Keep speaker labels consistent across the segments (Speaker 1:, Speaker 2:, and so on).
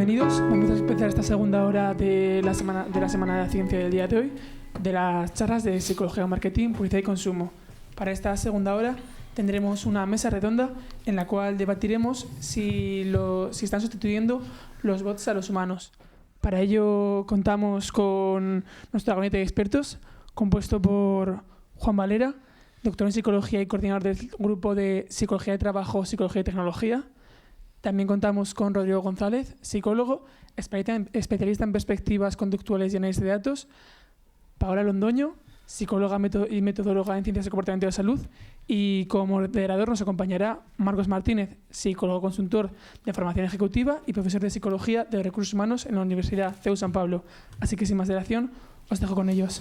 Speaker 1: Bienvenidos. Vamos a empezar esta segunda hora de la Semana de la Ciencia del día de hoy, de las charlas de Psicología, Marketing, Publicidad y Consumo. Para esta segunda hora tendremos una mesa redonda en la cual debatiremos si están sustituyendo los bots a los humanos. Para ello contamos con nuestro gabinete de expertos, compuesto por Juan Valera, doctor en Psicología y coordinador del Grupo de Psicología de Trabajo, Psicología y Tecnología. También contamos con Rodrigo González, psicólogo, especialista en perspectivas conductuales y análisis de datos. Paola Londoño, psicóloga y metodóloga en ciencias de comportamiento y de salud. Y como moderador nos acompañará Marcos Martínez, psicólogo consultor de formación ejecutiva y profesor de psicología de recursos humanos en la Universidad CEU San Pablo. Así que sin más dilación, os dejo con ellos.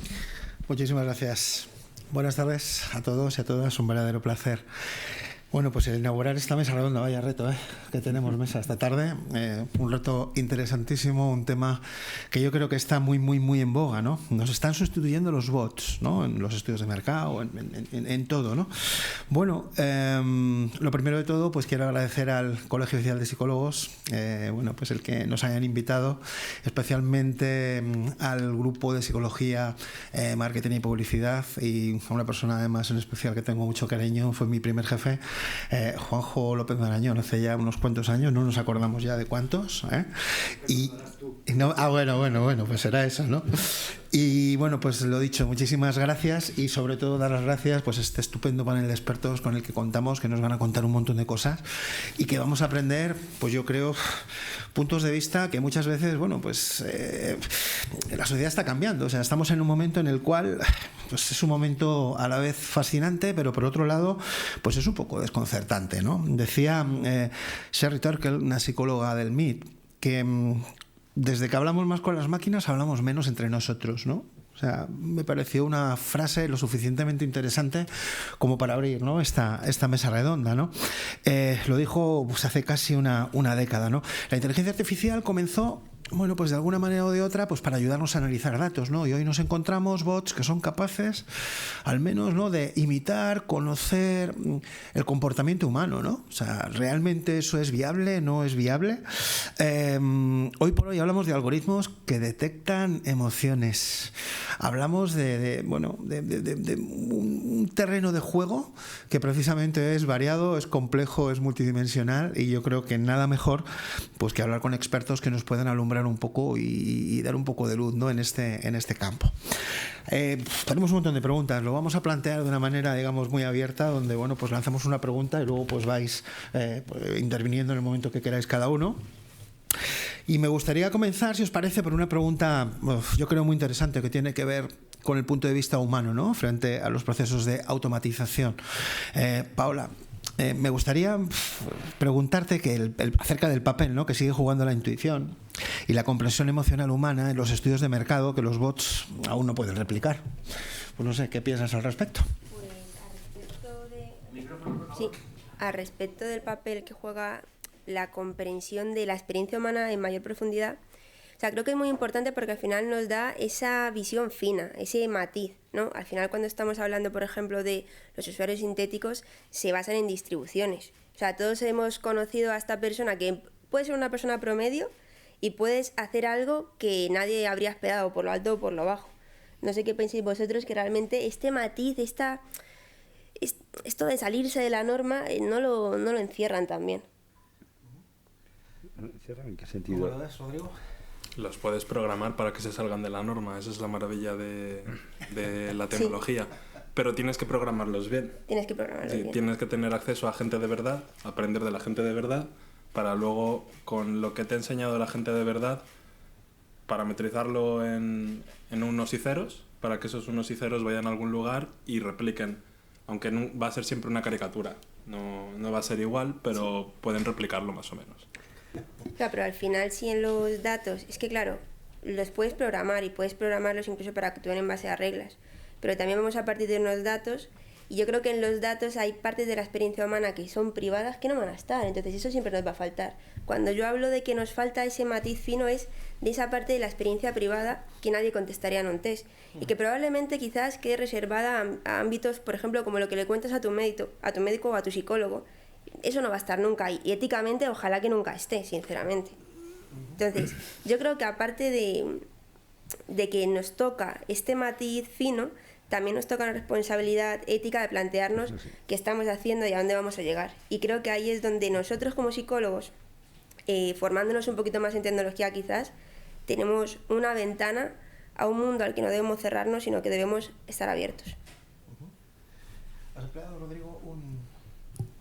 Speaker 2: Muchísimas gracias. Buenas tardes a todos y a todas, un verdadero placer. Bueno, pues el inaugurar esta mesa redonda, vaya reto que tenemos mesa esta tarde, un reto interesantísimo, un tema que yo creo que está muy en boga, ¿no? Nos están sustituyendo los bots, ¿no? En los estudios de mercado, en todo, ¿no? Bueno, lo primero de todo, pues quiero agradecer al Colegio Oficial de Psicólogos, bueno, pues el que nos hayan invitado, especialmente al grupo de Psicología, Marketing y Publicidad, y a una persona además en especial que tengo mucho cariño, fue mi primer jefe, Juanjo López Marañón, hace ya unos cuantos años, no nos acordamos ya de cuántos, y no, bueno, pues será eso, ¿no? Y bueno, pues lo dicho, muchísimas gracias y sobre todo dar las gracias pues a este estupendo panel de expertos con el que contamos, que nos van a contar un montón de cosas y que vamos a aprender, pues yo creo, puntos de vista que muchas veces, bueno, pues la sociedad está cambiando, o sea, estamos en un momento en el cual pues es un momento a la vez fascinante, pero por otro lado, pues es un poco desconcertante, ¿no? Decía Sherry Turkle, una psicóloga del MIT, que desde que hablamos más con las máquinas, hablamos menos entre nosotros, ¿no? O sea, me pareció una frase lo suficientemente interesante como para abrir, ¿no? esta mesa redonda, ¿no? Lo dijo pues, hace casi una década, ¿no? La inteligencia artificial comenzó, bueno, pues de alguna manera o de otra, pues para ayudarnos a analizar datos, ¿no? Y hoy nos encontramos bots que son capaces, al menos, ¿no?, de imitar, conocer el comportamiento humano, ¿no? O sea, ¿realmente eso es viable? ¿No es viable? Hoy por hoy hablamos de algoritmos que detectan emociones. Hablamos de un terreno de juego que precisamente es variado, es complejo, es multidimensional y yo creo que nada mejor pues que hablar con expertos que nos puedan alumbrar un poco y dar un poco de luz, ¿no?, en este campo. Tenemos un montón de preguntas, lo vamos a plantear de una manera, digamos, muy abierta, donde, bueno, pues lanzamos una pregunta y luego pues vais interviniendo en el momento que queráis cada uno. Y me gustaría comenzar, si os parece, por una pregunta, yo creo muy interesante, que tiene que ver con el punto de vista humano, ¿no?, frente a los procesos de automatización. Paola, me gustaría preguntarte acerca del papel, ¿no?, que sigue jugando la intuición y la comprensión emocional humana en los estudios de mercado que los bots aún no pueden replicar. Pues no sé, ¿qué piensas al respecto?
Speaker 3: Pues al respecto del papel que juega la comprensión de la experiencia humana en mayor profundidad, o sea, creo que es muy importante porque al final nos da esa visión fina, ese matiz, ¿no? Al final, cuando estamos hablando, por ejemplo, de los usuarios sintéticos, se basan en distribuciones. O sea, todos hemos conocido a esta persona que puede ser una persona promedio y puedes hacer algo que nadie habría esperado, por lo alto o por lo bajo. No sé qué pensáis vosotros, que realmente este matiz, esto de salirse de la norma, no lo encierran tan bien.
Speaker 4: ¿En qué sentido?
Speaker 2: ¿Cómo lo ves, Rodrigo?
Speaker 5: Los puedes programar para que se salgan de la norma, esa es la maravilla de la tecnología. Sí. Pero tienes que programarlos bien.
Speaker 3: Tienes que programarlos bien.
Speaker 5: Tienes que tener acceso a gente de verdad, aprender de la gente de verdad, para luego, con lo que te ha enseñado la gente de verdad, parametrizarlo en unos y ceros, para que esos unos y ceros vayan a algún lugar y repliquen. Aunque no, va a ser siempre una caricatura, no va a ser igual, pero sí, pueden replicarlo más o menos.
Speaker 3: Claro, pero al final, si en los datos, es que claro, los puedes programar y puedes programarlos incluso para que actúen en base a reglas, pero también vamos a partir de unos datos y yo creo que en los datos hay partes de la experiencia humana que son privadas que no van a estar, entonces eso siempre nos va a faltar. Cuando yo hablo de que nos falta ese matiz fino es de esa parte de la experiencia privada que nadie contestaría en un test y que probablemente quizás quede reservada a ámbitos, por ejemplo, como lo que le cuentas a tu médico o a tu psicólogo. Eso no va a estar nunca y éticamente ojalá que nunca esté, sinceramente. Entonces, yo creo que aparte de que nos toca este matiz fino, también nos toca una responsabilidad ética de plantearnos qué estamos haciendo y a dónde vamos a llegar. Y creo que ahí es donde nosotros como psicólogos, formándonos un poquito más en tecnología quizás, tenemos una ventana a un mundo al que no debemos cerrarnos, sino que debemos estar abiertos.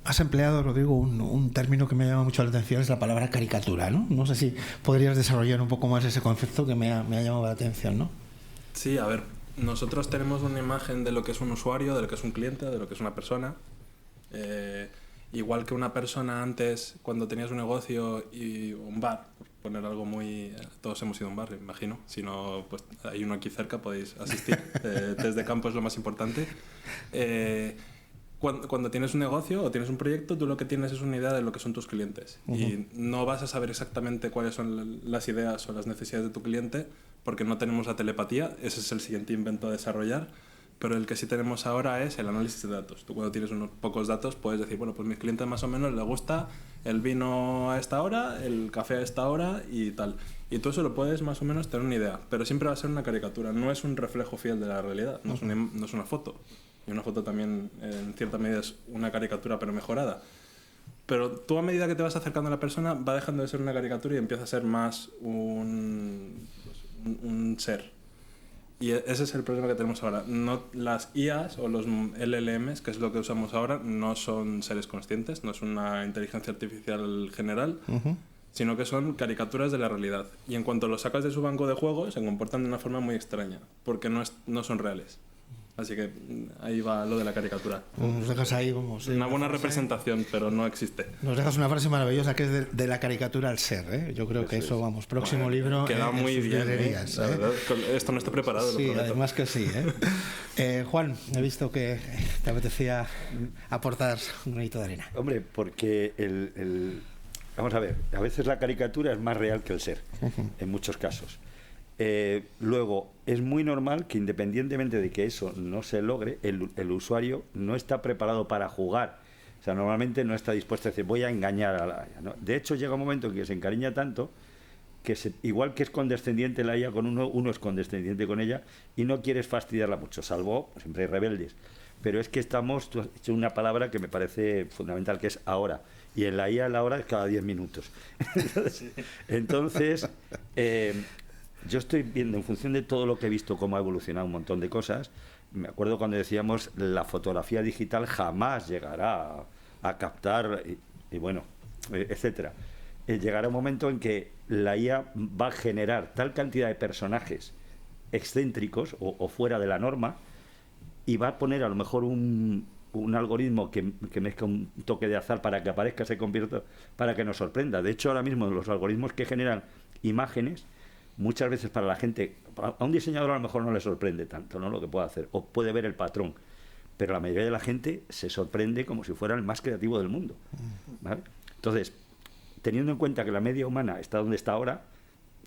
Speaker 2: ¿Has empleado, Rodrigo, un término que me llama mucho la atención, es la palabra caricatura, ¿no? No sé si podrías desarrollar un poco más ese concepto que me ha llamado la atención, ¿no?
Speaker 5: Sí, a ver, nosotros tenemos una imagen de lo que es un usuario, de lo que es un cliente, de lo que es una persona. Igual que una persona antes, cuando tenías un negocio y un bar, por poner algo muy... Todos hemos ido a un bar, imagino. Si no, pues hay uno aquí cerca, podéis asistir. Test de campo es lo más importante. Cuando tienes un negocio o tienes un proyecto, tú lo que tienes es una idea de lo que son tus clientes. Y no vas a saber exactamente cuáles son las ideas o las necesidades de tu cliente, porque no tenemos la telepatía. Ese es el siguiente invento a desarrollar. Pero el que sí tenemos ahora es el análisis de datos. Tú cuando tienes unos pocos datos puedes decir, bueno, pues a mis clientes más o menos les gusta el vino a esta hora, el café a esta hora y tal. Y tú eso lo puedes más o menos tener una idea. Pero siempre va a ser una caricatura, no es un reflejo fiel de la realidad, no es una foto. Y una foto también, en cierta medida, es una caricatura pero mejorada. Pero tú, a medida que te vas acercando a la persona, va dejando de ser una caricatura y empieza a ser más un ser. Y ese es el problema que tenemos ahora. No, las IAs o los LLMs, que es lo que usamos ahora, no son seres conscientes, no es una inteligencia artificial general, sino que son caricaturas de la realidad. Y en cuanto los sacas de su banco de juegos, se comportan de una forma muy extraña, porque no son reales. Así que ahí va lo de la caricatura.
Speaker 2: Nos dejas ahí, vamos.
Speaker 5: Una buena representación, pero no existe.
Speaker 2: Nos dejas una frase maravillosa que es de la caricatura al ser, ¿eh? Yo creo que eso, vamos, próximo libro.
Speaker 5: Queda muy bien,
Speaker 2: librerías,
Speaker 5: la verdad. Esto no está preparado,
Speaker 2: sí,
Speaker 5: lo prometo.
Speaker 2: además que sí, ¿eh? Juan, he visto que te apetecía aportar un granito de arena.
Speaker 4: Hombre, porque vamos a ver, a veces la caricatura es más real que el ser, en muchos casos. Luego, es muy normal que independientemente de que eso no se logre, el usuario no está preparado para jugar. O sea, normalmente no está dispuesto a decir, voy a engañar a la IA, ¿no? De hecho, llega un momento en que se encariña tanto que igual que es condescendiente la IA con uno es condescendiente con ella y no quieres fastidiarla mucho, salvo, siempre hay rebeldes. Pero es que tú has hecho una palabra que me parece fundamental, que es ahora. Y en la IA la hora es cada 10 minutos. Entonces yo estoy viendo, en función de todo lo que he visto, cómo ha evolucionado un montón de cosas. Me acuerdo cuando decíamos la fotografía digital jamás llegará a captar, y bueno, etcétera. Llegará un momento en que la IA va a generar tal cantidad de personajes excéntricos o fuera de la norma, y va a poner a lo mejor un algoritmo que mezcla un toque de azar para que aparezca, se convierta, para que nos sorprenda. De hecho, ahora mismo los algoritmos que generan imágenes, muchas veces para la gente, a un diseñador a lo mejor no le sorprende tanto, ¿no?, lo que puede hacer, o puede ver el patrón, pero la mayoría de la gente se sorprende como si fuera el más creativo del mundo, ¿vale? Entonces, teniendo en cuenta que la media humana está donde está ahora,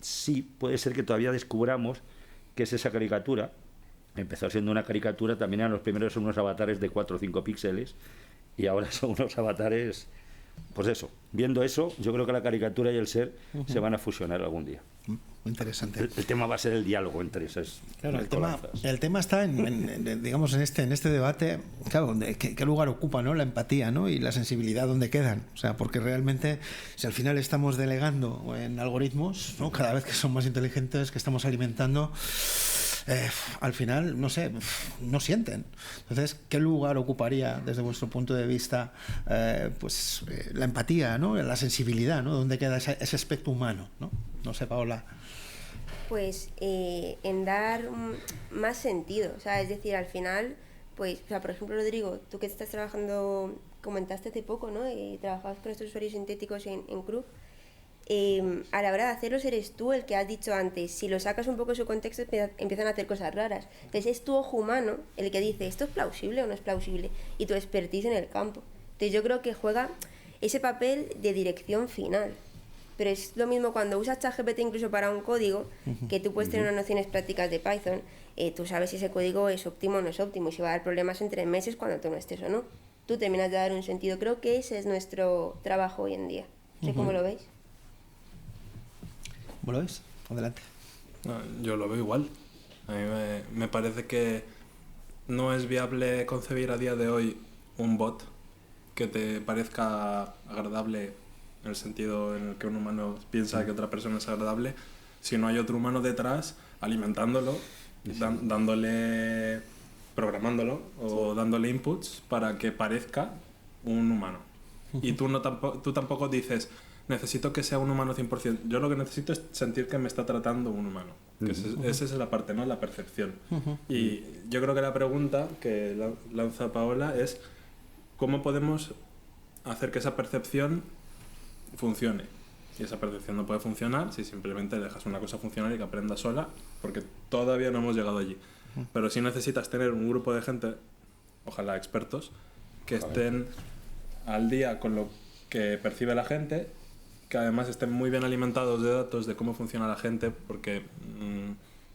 Speaker 4: sí puede ser que todavía descubramos qué es esa caricatura. Empezó siendo una caricatura, también eran los primeros unos avatares de 4 o 5 píxeles, y ahora son unos avatares, pues eso. Viendo eso, yo creo que la caricatura y el ser se van a fusionar algún día.
Speaker 2: Muy interesante.
Speaker 4: El tema va a ser el diálogo entre esas.
Speaker 2: Claro, el tema está digamos, en este debate, claro, qué lugar ocupa, ¿no?, la empatía, ¿no?, y la sensibilidad, dónde quedan. O sea, porque realmente, si al final estamos delegando en algoritmos, ¿no?, cada vez que son más inteligentes, que estamos alimentando, al final, no sé, no sienten. Entonces, ¿qué lugar ocuparía desde vuestro punto de vista la empatía, ¿no?, la sensibilidad, ¿no?, dónde queda ese aspecto humano, ¿no? No sé, Paola.
Speaker 3: Pues en dar más sentido, o sea, es decir, al final, pues, o sea, por ejemplo, Rodrigo, tú que estás trabajando, comentaste hace poco, ¿no?, trabajabas con estos usuarios sintéticos en Krug. A la hora de hacerlos eres tú el que has dicho antes, si lo sacas un poco de su contexto empiezan a hacer cosas raras. Entonces es tu ojo humano el que dice esto es plausible o no es plausible y tu expertise en el campo. Entonces yo creo que juega ese papel de dirección final. Pero es lo mismo cuando usas ChatGPT incluso para un código, que tú puedes tener unas nociones prácticas de Python, tú sabes si ese código es óptimo o no es óptimo y si va a dar problemas en 3 meses cuando tú no estés o no. Tú terminas de dar un sentido. Creo que ese es nuestro trabajo hoy en día. No sé cómo lo veis.
Speaker 2: ¿Cómo lo ves? Adelante.
Speaker 5: No, yo lo veo igual. A mí me parece que no es viable concebir a día de hoy un bot que te parezca agradable en el sentido en el que un humano piensa que otra persona es agradable, si no hay otro humano detrás alimentándolo, dándole, programándolo o dándole inputs para que parezca un humano. Y tú tampoco dices, necesito que sea un humano 100%. Yo lo que necesito es sentir que me está tratando un humano. Que esa es la parte, ¿no? La percepción. Y yo creo que la pregunta que lanza Paola es ¿cómo podemos hacer que esa percepción funcione? Y esa percepción no puede funcionar si simplemente dejas una cosa funcionar y que aprenda sola, porque todavía no hemos llegado allí. Pero sí necesitas tener un grupo de gente, ojalá expertos, que estén al día con lo que percibe la gente, que además estén muy bien alimentados de datos de cómo funciona la gente, porque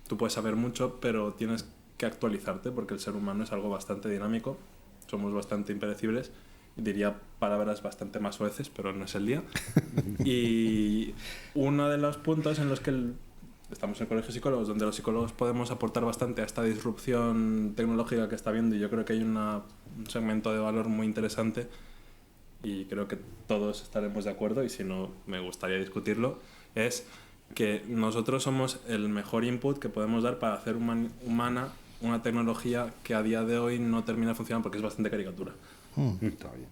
Speaker 5: tú puedes saber mucho, pero tienes que actualizarte, porque el ser humano es algo bastante dinámico, somos bastante impredecibles, diría palabras bastante más soeces, pero no es el día. Y uno de los puntos en los que estamos en el Colegio de Psicólogos, donde los psicólogos podemos aportar bastante a esta disrupción tecnológica que está habiendo, y yo creo que hay un segmento de valor muy interesante, y creo que todos estaremos de acuerdo, y si no me gustaría discutirlo, es que nosotros somos el mejor input que podemos dar para hacer humana una tecnología que a día de hoy no termina de funcionar porque es bastante caricatura.
Speaker 4: Está bien.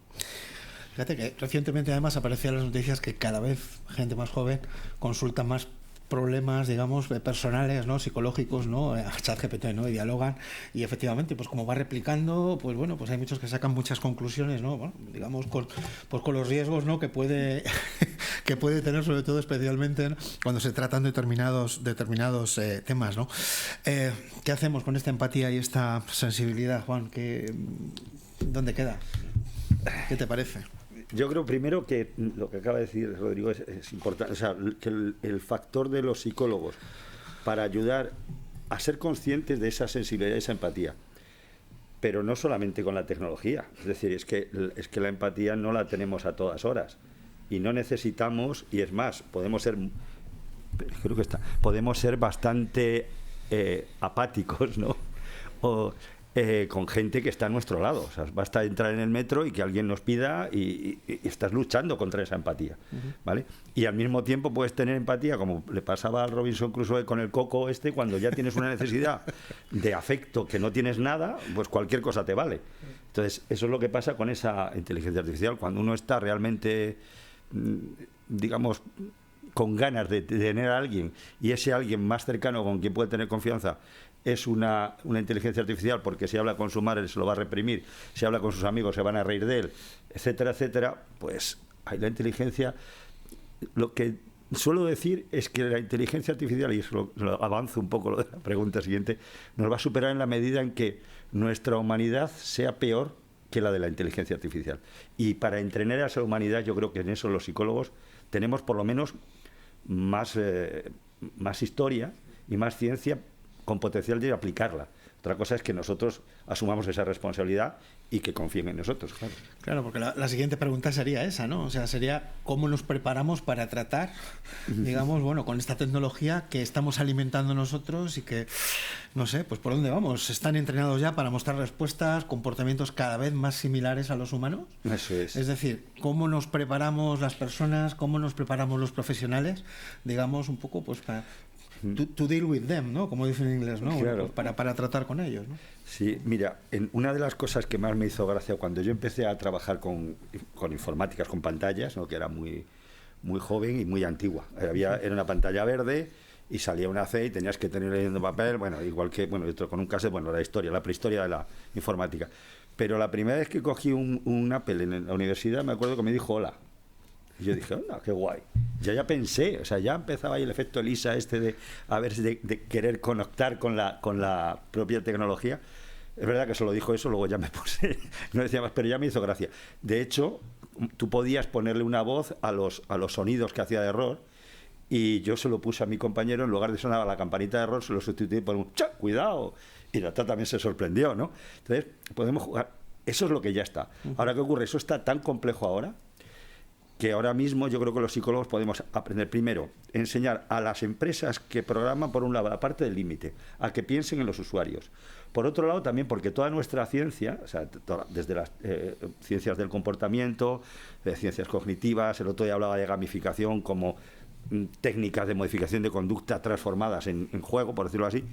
Speaker 2: Fíjate que recientemente además aparecían las noticias que cada vez gente más joven consulta más problemas, digamos, personales, ¿no? Psicológicos, ¿no? A ChatGPT, ¿no? Y dialogan, y efectivamente, pues como va replicando, pues bueno, pues hay muchos que sacan muchas conclusiones, ¿no? Bueno, digamos, con los riesgos, ¿no? que puede tener, sobre todo especialmente, ¿no? Cuando se tratan determinados temas, ¿no? ¿Qué hacemos con esta empatía y esta sensibilidad, Juan? ¿Dónde queda? ¿Qué te parece?
Speaker 4: Yo creo primero que lo que acaba de decir Rodrigo es importante, o sea, que el factor de los psicólogos para ayudar a ser conscientes de esa sensibilidad y esa empatía, pero no solamente con la tecnología, es decir, es que la empatía no la tenemos a todas horas y no necesitamos, y es más, podemos ser bastante apáticos, ¿no? Con gente que está a nuestro lado. O sea, basta entrar en el metro y que alguien nos pida y estás luchando contra esa empatía, ¿vale? Y al mismo tiempo puedes tener empatía, como le pasaba al Robinson Crusoe con el coco cuando ya tienes una necesidad de afecto que no tienes nada, pues cualquier cosa te vale. Entonces, eso es lo que pasa con esa inteligencia artificial. Cuando uno está realmente, digamos, con ganas de tener a alguien, y ese alguien más cercano con quien puede tener confianza es una inteligencia artificial, porque si habla con su madre se lo va a reprimir, si habla con sus amigos se van a reír de él, etcétera, etcétera, pues hay la inteligencia. Lo que suelo decir es que la inteligencia artificial, y eso lo avanzo un poco lo de la pregunta siguiente, nos va a superar en la medida en que nuestra humanidad sea peor que la de la inteligencia artificial. Y para entrenar a esa humanidad, yo creo que en eso los psicólogos tenemos por lo menos más historia y más ciencia con potencial de aplicarla. Otra cosa es que nosotros asumamos esa responsabilidad y que confíen en nosotros.
Speaker 2: Claro, porque la siguiente pregunta sería esa, ¿no? O sea, sería cómo nos preparamos para tratar, digamos, bueno, con esta tecnología que estamos alimentando nosotros y que, no sé, pues por dónde vamos. ¿Están entrenados ya para mostrar respuestas, comportamientos cada vez más similares a los humanos?
Speaker 4: Eso es.
Speaker 2: Es decir, ¿cómo nos preparamos las personas, cómo nos preparamos los profesionales, digamos, un poco, pues para to deal with them, ¿no? Como dicen en inglés, ¿no?
Speaker 4: Claro.
Speaker 2: Bueno, pues para tratar con ellos, ¿no?
Speaker 4: Sí, mira, una de las cosas que más me hizo gracia cuando yo empecé a trabajar con informáticas, con pantallas, ¿no? Que era muy joven y muy antigua. Era una pantalla verde y salía una C y tenías que tener leyendo papel, bueno, igual que, bueno, con un cassette, bueno, la prehistoria de la informática. Pero la primera vez que cogí un Apple en la universidad, me acuerdo que me dijo hola. Y yo dije, anda, qué guay. Ya pensé, o sea, ya empezaba ahí el efecto Elisa de querer conectar con la propia tecnología. Es verdad que solo dijo eso, luego ya me puse, no decía más, pero ya me hizo gracia. De hecho, tú podías ponerle una voz a los sonidos que hacía de error, y yo se lo puse a mi compañero, en lugar de sonar a la campanita de error, se lo sustituí por un ¡cha! ¡Cuidado! Y la otra también se sorprendió, ¿no? Entonces, podemos jugar. Eso es lo que ya está. Ahora, ¿qué ocurre? Eso está tan complejo ahora que ahora mismo yo creo que los psicólogos podemos aprender primero, enseñar a las empresas que programan, por un lado, la parte del límite, a que piensen en los usuarios. Por otro lado, también porque toda nuestra ciencia, o sea, desde las ciencias del comportamiento, ciencias cognitivas, el otro día hablaba de gamificación como técnicas de modificación de conducta transformadas en juego, por decirlo así,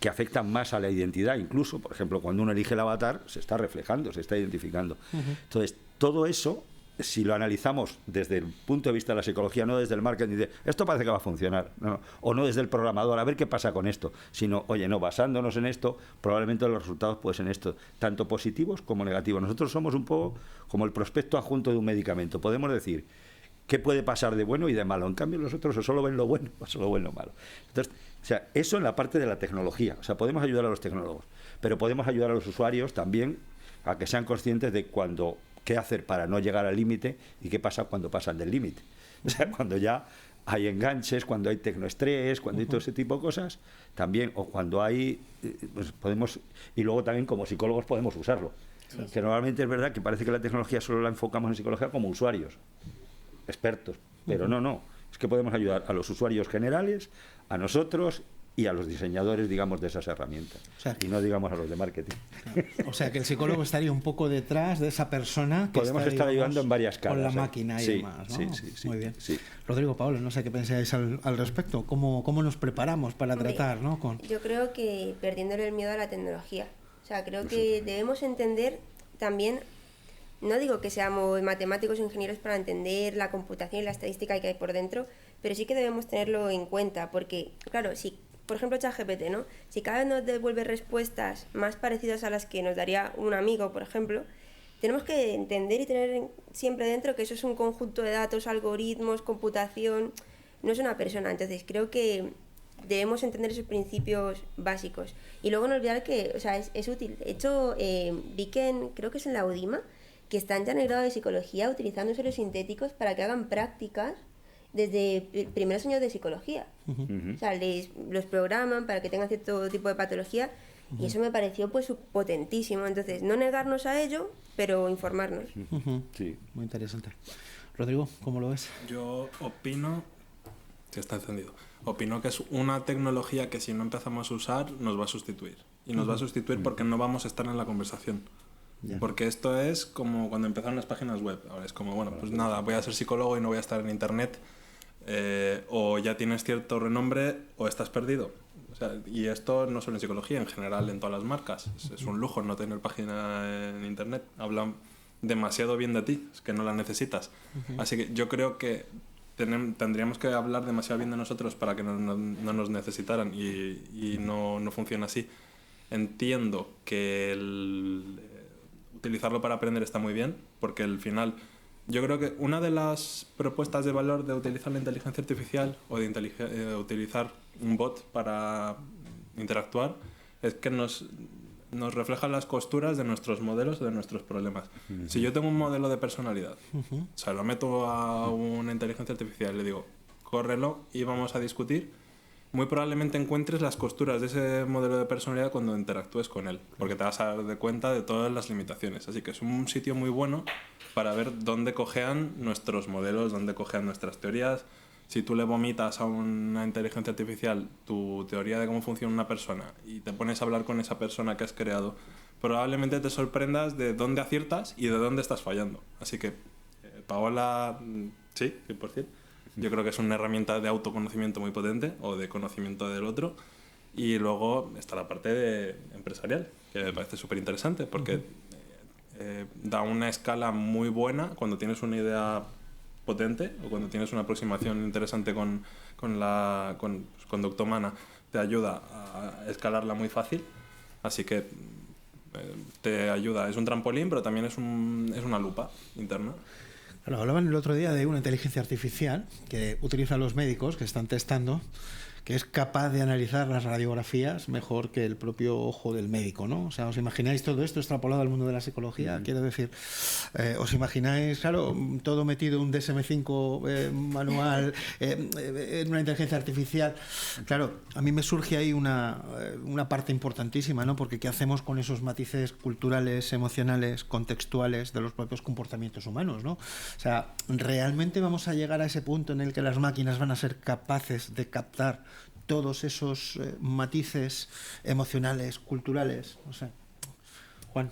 Speaker 4: que afectan más a la identidad, incluso, por ejemplo, cuando uno elige el avatar, se está reflejando, se está identificando. Entonces, todo eso, si lo analizamos desde el punto de vista de la psicología, no desde el marketing, de esto parece que va a funcionar, ¿no? O no desde el programador, a ver qué pasa con esto, sino, oye, no, basándonos en esto, probablemente los resultados pueden ser esto, tanto positivos como negativos. Nosotros somos un poco como el prospecto adjunto de un medicamento, podemos decir qué puede pasar de bueno y de malo, en cambio los otros o solo ven lo bueno o solo ven lo malo. Entonces, o sea, eso en la parte de la tecnología, o sea, podemos ayudar a los tecnólogos, pero podemos ayudar a los usuarios también a que sean conscientes de qué hacer para no llegar al límite y qué pasa cuando pasan del límite. O sea, cuando ya hay enganches, cuando hay tecnoestrés, cuando hay todo ese tipo de cosas, también, o cuando hay, pues podemos, y luego también como psicólogos podemos usarlo. Sí. Que normalmente es verdad que parece que la tecnología solo la enfocamos en psicología como usuarios, expertos, pero no, es que podemos ayudar a los usuarios generales, a nosotros y a los diseñadores, digamos, de esas herramientas. O sea, y no, digamos, a los de marketing.
Speaker 2: O sea, que el psicólogo estaría un poco detrás de esa persona que
Speaker 4: podemos estar ayudando en varias caras.
Speaker 2: Con la máquina y demás, ¿no?
Speaker 4: Sí,
Speaker 2: muy bien.
Speaker 4: Sí.
Speaker 2: Rodrigo, Paolo, no sé qué pensáis al respecto. ¿Cómo nos preparamos para tratar, ¿no?
Speaker 3: Yo creo que perdiéndole el miedo a la tecnología. O sea, creo que debemos entender también, no digo que seamos matemáticos o ingenieros para entender la computación y la estadística que hay por dentro, pero sí que debemos tenerlo en cuenta, porque, claro, si por ejemplo, ChatGPT, ¿no? Si cada vez nos devuelve respuestas más parecidas a las que nos daría un amigo, por ejemplo, tenemos que entender y tener siempre dentro que eso es un conjunto de datos, algoritmos, computación, no es una persona. Entonces, creo que debemos entender esos principios básicos. Y luego no olvidar que, o sea, es útil. De hecho, vi que creo que es en la UDIMA, que están ya en el grado de psicología utilizando suelos sintéticos para que hagan prácticas desde primeros años de psicología. O sea, los programan para que tengan cierto tipo de patología y eso me pareció pues potentísimo. Entonces, no negarnos a ello, pero informarnos.
Speaker 2: Sí, muy interesante. Rodrigo, ¿cómo lo ves?
Speaker 5: Yo opino, si está encendido, opino que es una tecnología que si no empezamos a usar nos va a sustituir. Y nos va a sustituir porque no vamos a estar en la conversación. Porque esto es como cuando empezaron las páginas web. Ahora es como, bueno, pues nada, voy a ser psicólogo y no voy a estar en internet. O ya tienes cierto renombre o estás perdido. O sea, y esto no solo en psicología, en general en todas las marcas. Es un lujo no tener página en internet. Hablan demasiado bien de ti, es que no la necesitas. Así que yo creo que tendríamos que hablar demasiado bien de nosotros para que no nos necesitaran y no funciona así. Entiendo que utilizarlo para aprender está muy bien, porque al final yo creo que una de las propuestas de valor de utilizar la inteligencia artificial o de utilizar un bot para interactuar es que nos refleja las costuras de nuestros modelos o de nuestros problemas. Si yo tengo un modelo de personalidad, o sea, lo meto a una inteligencia artificial y le digo, córrelo y vamos a discutir, muy probablemente encuentres las costuras de ese modelo de personalidad cuando interactúes con él, porque te vas a dar de cuenta de todas las limitaciones. Así que es un sitio muy bueno para ver dónde cojean nuestros modelos, dónde cojean nuestras teorías. Si tú le vomitas a una inteligencia artificial tu teoría de cómo funciona una persona y te pones a hablar con esa persona que has creado, probablemente te sorprendas de dónde aciertas y de dónde estás fallando. Así que, Paola, sí, 100%. Yo creo que es una herramienta de autoconocimiento muy potente o de conocimiento del otro. Y luego está la parte empresarial, que me parece súper interesante porque da una escala muy buena cuando tienes una idea potente o cuando tienes una aproximación interesante con conducta humana, te ayuda a escalarla muy fácil. Así que te ayuda, es un trampolín, pero también es una lupa interna.
Speaker 2: Claro, hablaban el otro día de una inteligencia artificial que utilizan los médicos que están testando, que es capaz de analizar las radiografías mejor que el propio ojo del médico, ¿no? O sea, ¿os imagináis todo esto extrapolado al mundo de la psicología? Quiero decir, ¿os imagináis, claro, todo metido en un DSM-5 manual, en una inteligencia artificial? Claro, a mí me surge ahí una parte importantísima, ¿no? Porque ¿qué hacemos con esos matices culturales, emocionales, contextuales de los propios comportamientos humanos, ¿no? O sea, ¿realmente vamos a llegar a ese punto en el que las máquinas van a ser capaces de captar todos esos matices emocionales, culturales? No sé. Juan,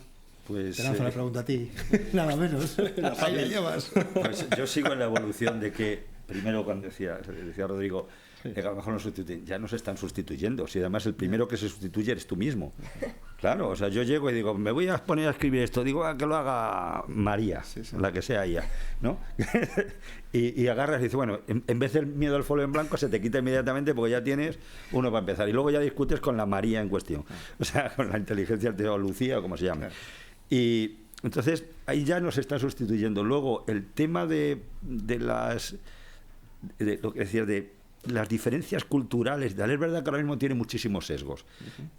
Speaker 4: pues,
Speaker 2: te lanzo la pregunta a ti, nada menos. Ahí la llevas.
Speaker 4: Pues yo sigo en la evolución de que, primero cuando decía Rodrigo, que a lo mejor ya nos están sustituyendo, si además el primero que se sustituye eres tú mismo. Claro, o sea, yo llego y digo, me voy a poner a escribir esto, digo, que lo haga María, la que sea ella, ¿no? y agarras y dices, bueno, en vez del miedo al folio en blanco se te quita inmediatamente porque ya tienes uno para empezar, y luego ya discutes con la María en cuestión, o sea, con la inteligencia artificial, Lucía o como se llame. Y entonces ahí ya nos está sustituyendo. Luego el tema de lo que decía, de las diferencias culturales, es verdad que ahora mismo tiene muchísimos sesgos,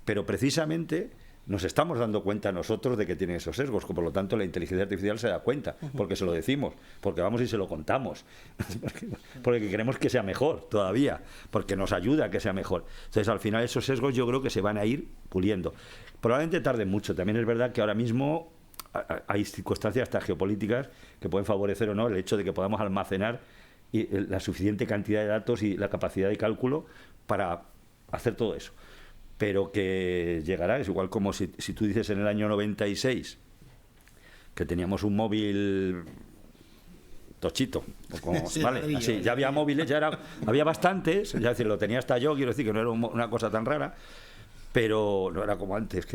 Speaker 4: pero precisamente nos estamos dando cuenta nosotros de que tiene esos sesgos, por lo tanto la inteligencia artificial se da cuenta, porque se lo decimos, porque vamos y se lo contamos, porque queremos que sea mejor todavía, porque nos ayuda a que sea mejor. Entonces al final esos sesgos yo creo que se van a ir puliendo. Probablemente tarden mucho. También es verdad que ahora mismo hay circunstancias hasta geopolíticas que pueden favorecer o no el hecho de que podamos almacenar la suficiente cantidad de datos y la capacidad de cálculo para hacer todo eso, pero que llegará. Es igual como si tú dices en el año 96 que teníamos un móvil tochito, sí, ¿vale? Así, ya había móviles, había bastantes, ya decir, lo tenía hasta yo, quiero decir que no era una cosa tan rara, pero no era como antes,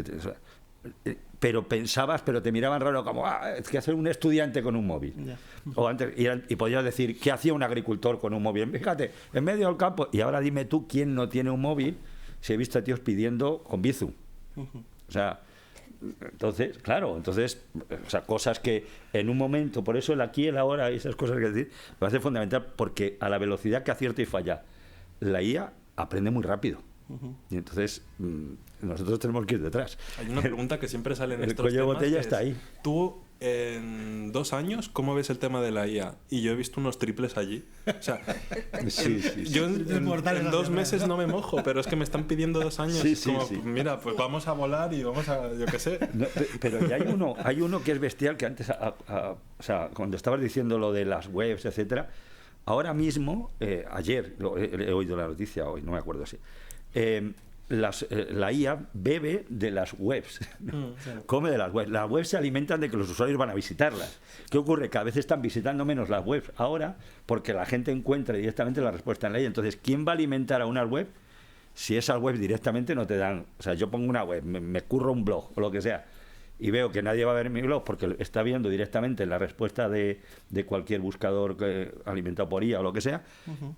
Speaker 4: pero pensabas, pero te miraban raro, como, es que hacer un estudiante con un móvil. Yeah. O antes, y podías decir, ¿qué hacía un agricultor con un móvil? Fíjate, en medio del campo. Y ahora dime tú, ¿quién no tiene un móvil? Si he visto a tíos pidiendo con Bizum. O sea, entonces, claro, o sea, cosas que en un momento, por eso el aquí, el ahora, esas cosas que decir, me parece fundamental, porque a la velocidad que acierta y falla, la IA aprende muy rápido. Y entonces nosotros tenemos que ir detrás.
Speaker 5: Hay una pregunta que siempre sale en estos temas.
Speaker 4: El cuello de botella está ahí.
Speaker 5: Tú, en 2 años, ¿cómo ves el tema de la IA? Y yo he visto unos triples allí. O sea, yo en 2 meses no me mojo, pero es que me están pidiendo 2 años. Mira, pues vamos a volar y vamos a, yo qué sé.
Speaker 4: No, pero ya hay uno que es bestial, que antes, o sea, cuando estabas diciendo lo de las webs, etcétera, ahora mismo, ayer, he oído la noticia hoy, no me acuerdo si. La IA bebe de las webs, come de las webs. Las webs se alimentan de que los usuarios van a visitarlas. ¿Qué ocurre? Que a veces están visitando menos las webs ahora porque la gente encuentra directamente la respuesta en la IA. Entonces, ¿quién va a alimentar a una web si esas webs directamente no te dan? O sea, yo pongo una web, me curro un blog o lo que sea, y veo que nadie va a ver mi blog porque está viendo directamente la respuesta de cualquier buscador alimentado por IA o lo que sea.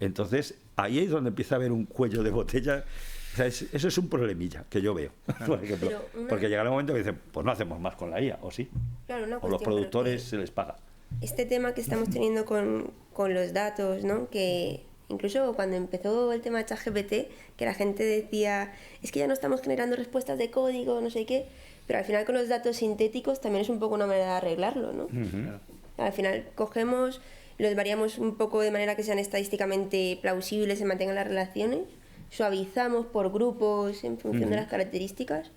Speaker 4: Entonces ahí es donde empieza a haber un cuello de botella. O sea, eso es un problemilla que yo veo, por ejemplo, porque llegará un momento que dicen, pues no hacemos más con la IA, o sí,
Speaker 3: claro,
Speaker 4: o los productores se les paga.
Speaker 3: Este tema que estamos teniendo con los datos, ¿no? Que incluso cuando empezó el tema de ChatGPT, que la gente decía, es que ya no estamos generando respuestas de código, no sé qué, pero al final con los datos sintéticos también es un poco una manera de arreglarlo, ¿no? Al final cogemos, los variamos un poco de manera que sean estadísticamente plausibles, se mantengan las relaciones, suavizamos por grupos en función de las características.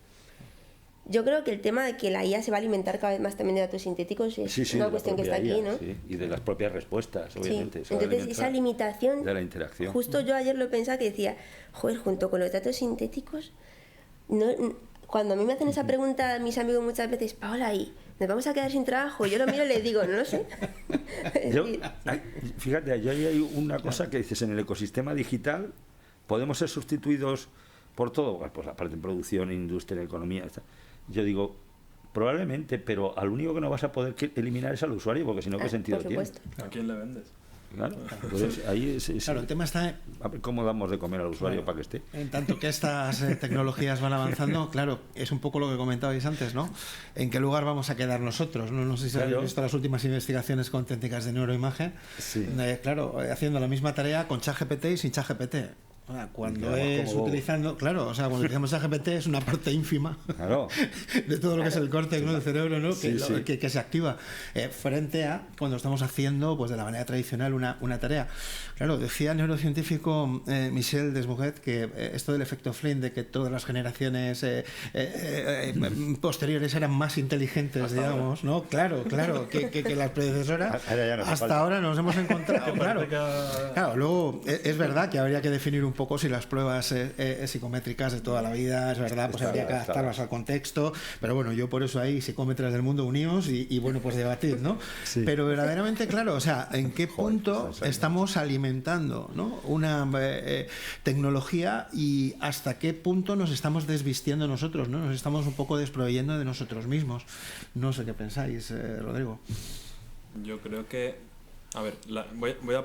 Speaker 3: Yo creo que el tema de que la IA se va a alimentar cada vez más también de datos sintéticos es una cuestión que está aquí, ¿no?
Speaker 4: Sí, y de las propias respuestas, obviamente.
Speaker 3: Entonces esa limitación,
Speaker 4: de la interacción.
Speaker 3: Justo yo ayer lo pensaba, que decía, joder, junto con los datos sintéticos, cuando a mí me hacen esa pregunta mis amigos muchas veces, Paola, ¿y nos vamos a quedar sin trabajo? Yo lo miro y les digo, no lo sé.
Speaker 4: Fíjate, yo hay una cosa que dices, en el ecosistema digital podemos ser sustituidos por todo, pues aparte en producción, industria, economía, etc. Yo digo, probablemente, pero al único que no vas a poder eliminar es al usuario, porque si no, ¿qué sentido tiene?
Speaker 5: ¿A quién le vendes?
Speaker 4: Claro, pues ahí
Speaker 2: claro, el tema está
Speaker 4: a ver cómo damos de comer al usuario, para que esté.
Speaker 2: En tanto que estas tecnologías van avanzando, claro, es un poco lo que comentabais antes, ¿no? ¿En qué lugar vamos a quedar nosotros? No sé si habéis visto las últimas investigaciones con técnicas de neuroimagen.
Speaker 4: Sí.
Speaker 2: Claro, haciendo la misma tarea con ChatGPT y sin ChatGPT. O sea, cuando
Speaker 4: Quedamos
Speaker 2: es
Speaker 4: como bobos.
Speaker 2: utilizando, claro, o sea, cuando utilizamos ChatGPT es una parte ínfima
Speaker 4: Claro.
Speaker 2: de todo lo que es el córtex, ¿no? del cerebro, ¿no?
Speaker 4: Sí, sí.
Speaker 2: Que se activa frente a cuando estamos haciendo, pues de la manera tradicional, una tarea. Claro, decía el neurocientífico Michel Desbouget que esto del efecto Flynn, de que todas las generaciones posteriores eran más inteligentes,
Speaker 5: Hasta
Speaker 2: digamos, ¿no? Claro, que las predecesoras.
Speaker 4: Ahora ya no hace
Speaker 2: Hasta
Speaker 4: falta.
Speaker 2: ahora nos hemos encontrado, claro.
Speaker 5: Práctica-
Speaker 2: Claro, luego es verdad que habría que definir un poco si las pruebas psicométricas de toda la vida, es verdad, pues
Speaker 4: Está,
Speaker 2: habría que
Speaker 4: está.
Speaker 2: adaptarlas al contexto, pero bueno, yo por eso ahí psicómetras del mundo unidos y bueno, pues debatir, ¿no?
Speaker 4: Sí.
Speaker 2: Pero verdaderamente, claro, o sea, ¿en qué punto
Speaker 4: pues,
Speaker 2: estamos alimentando, ¿no? una tecnología y hasta qué punto nos estamos desvistiendo nosotros, ¿no? Nos estamos un poco desproveyendo de nosotros mismos. No sé qué pensáis, Rodrigo.
Speaker 5: Yo creo que, a ver, voy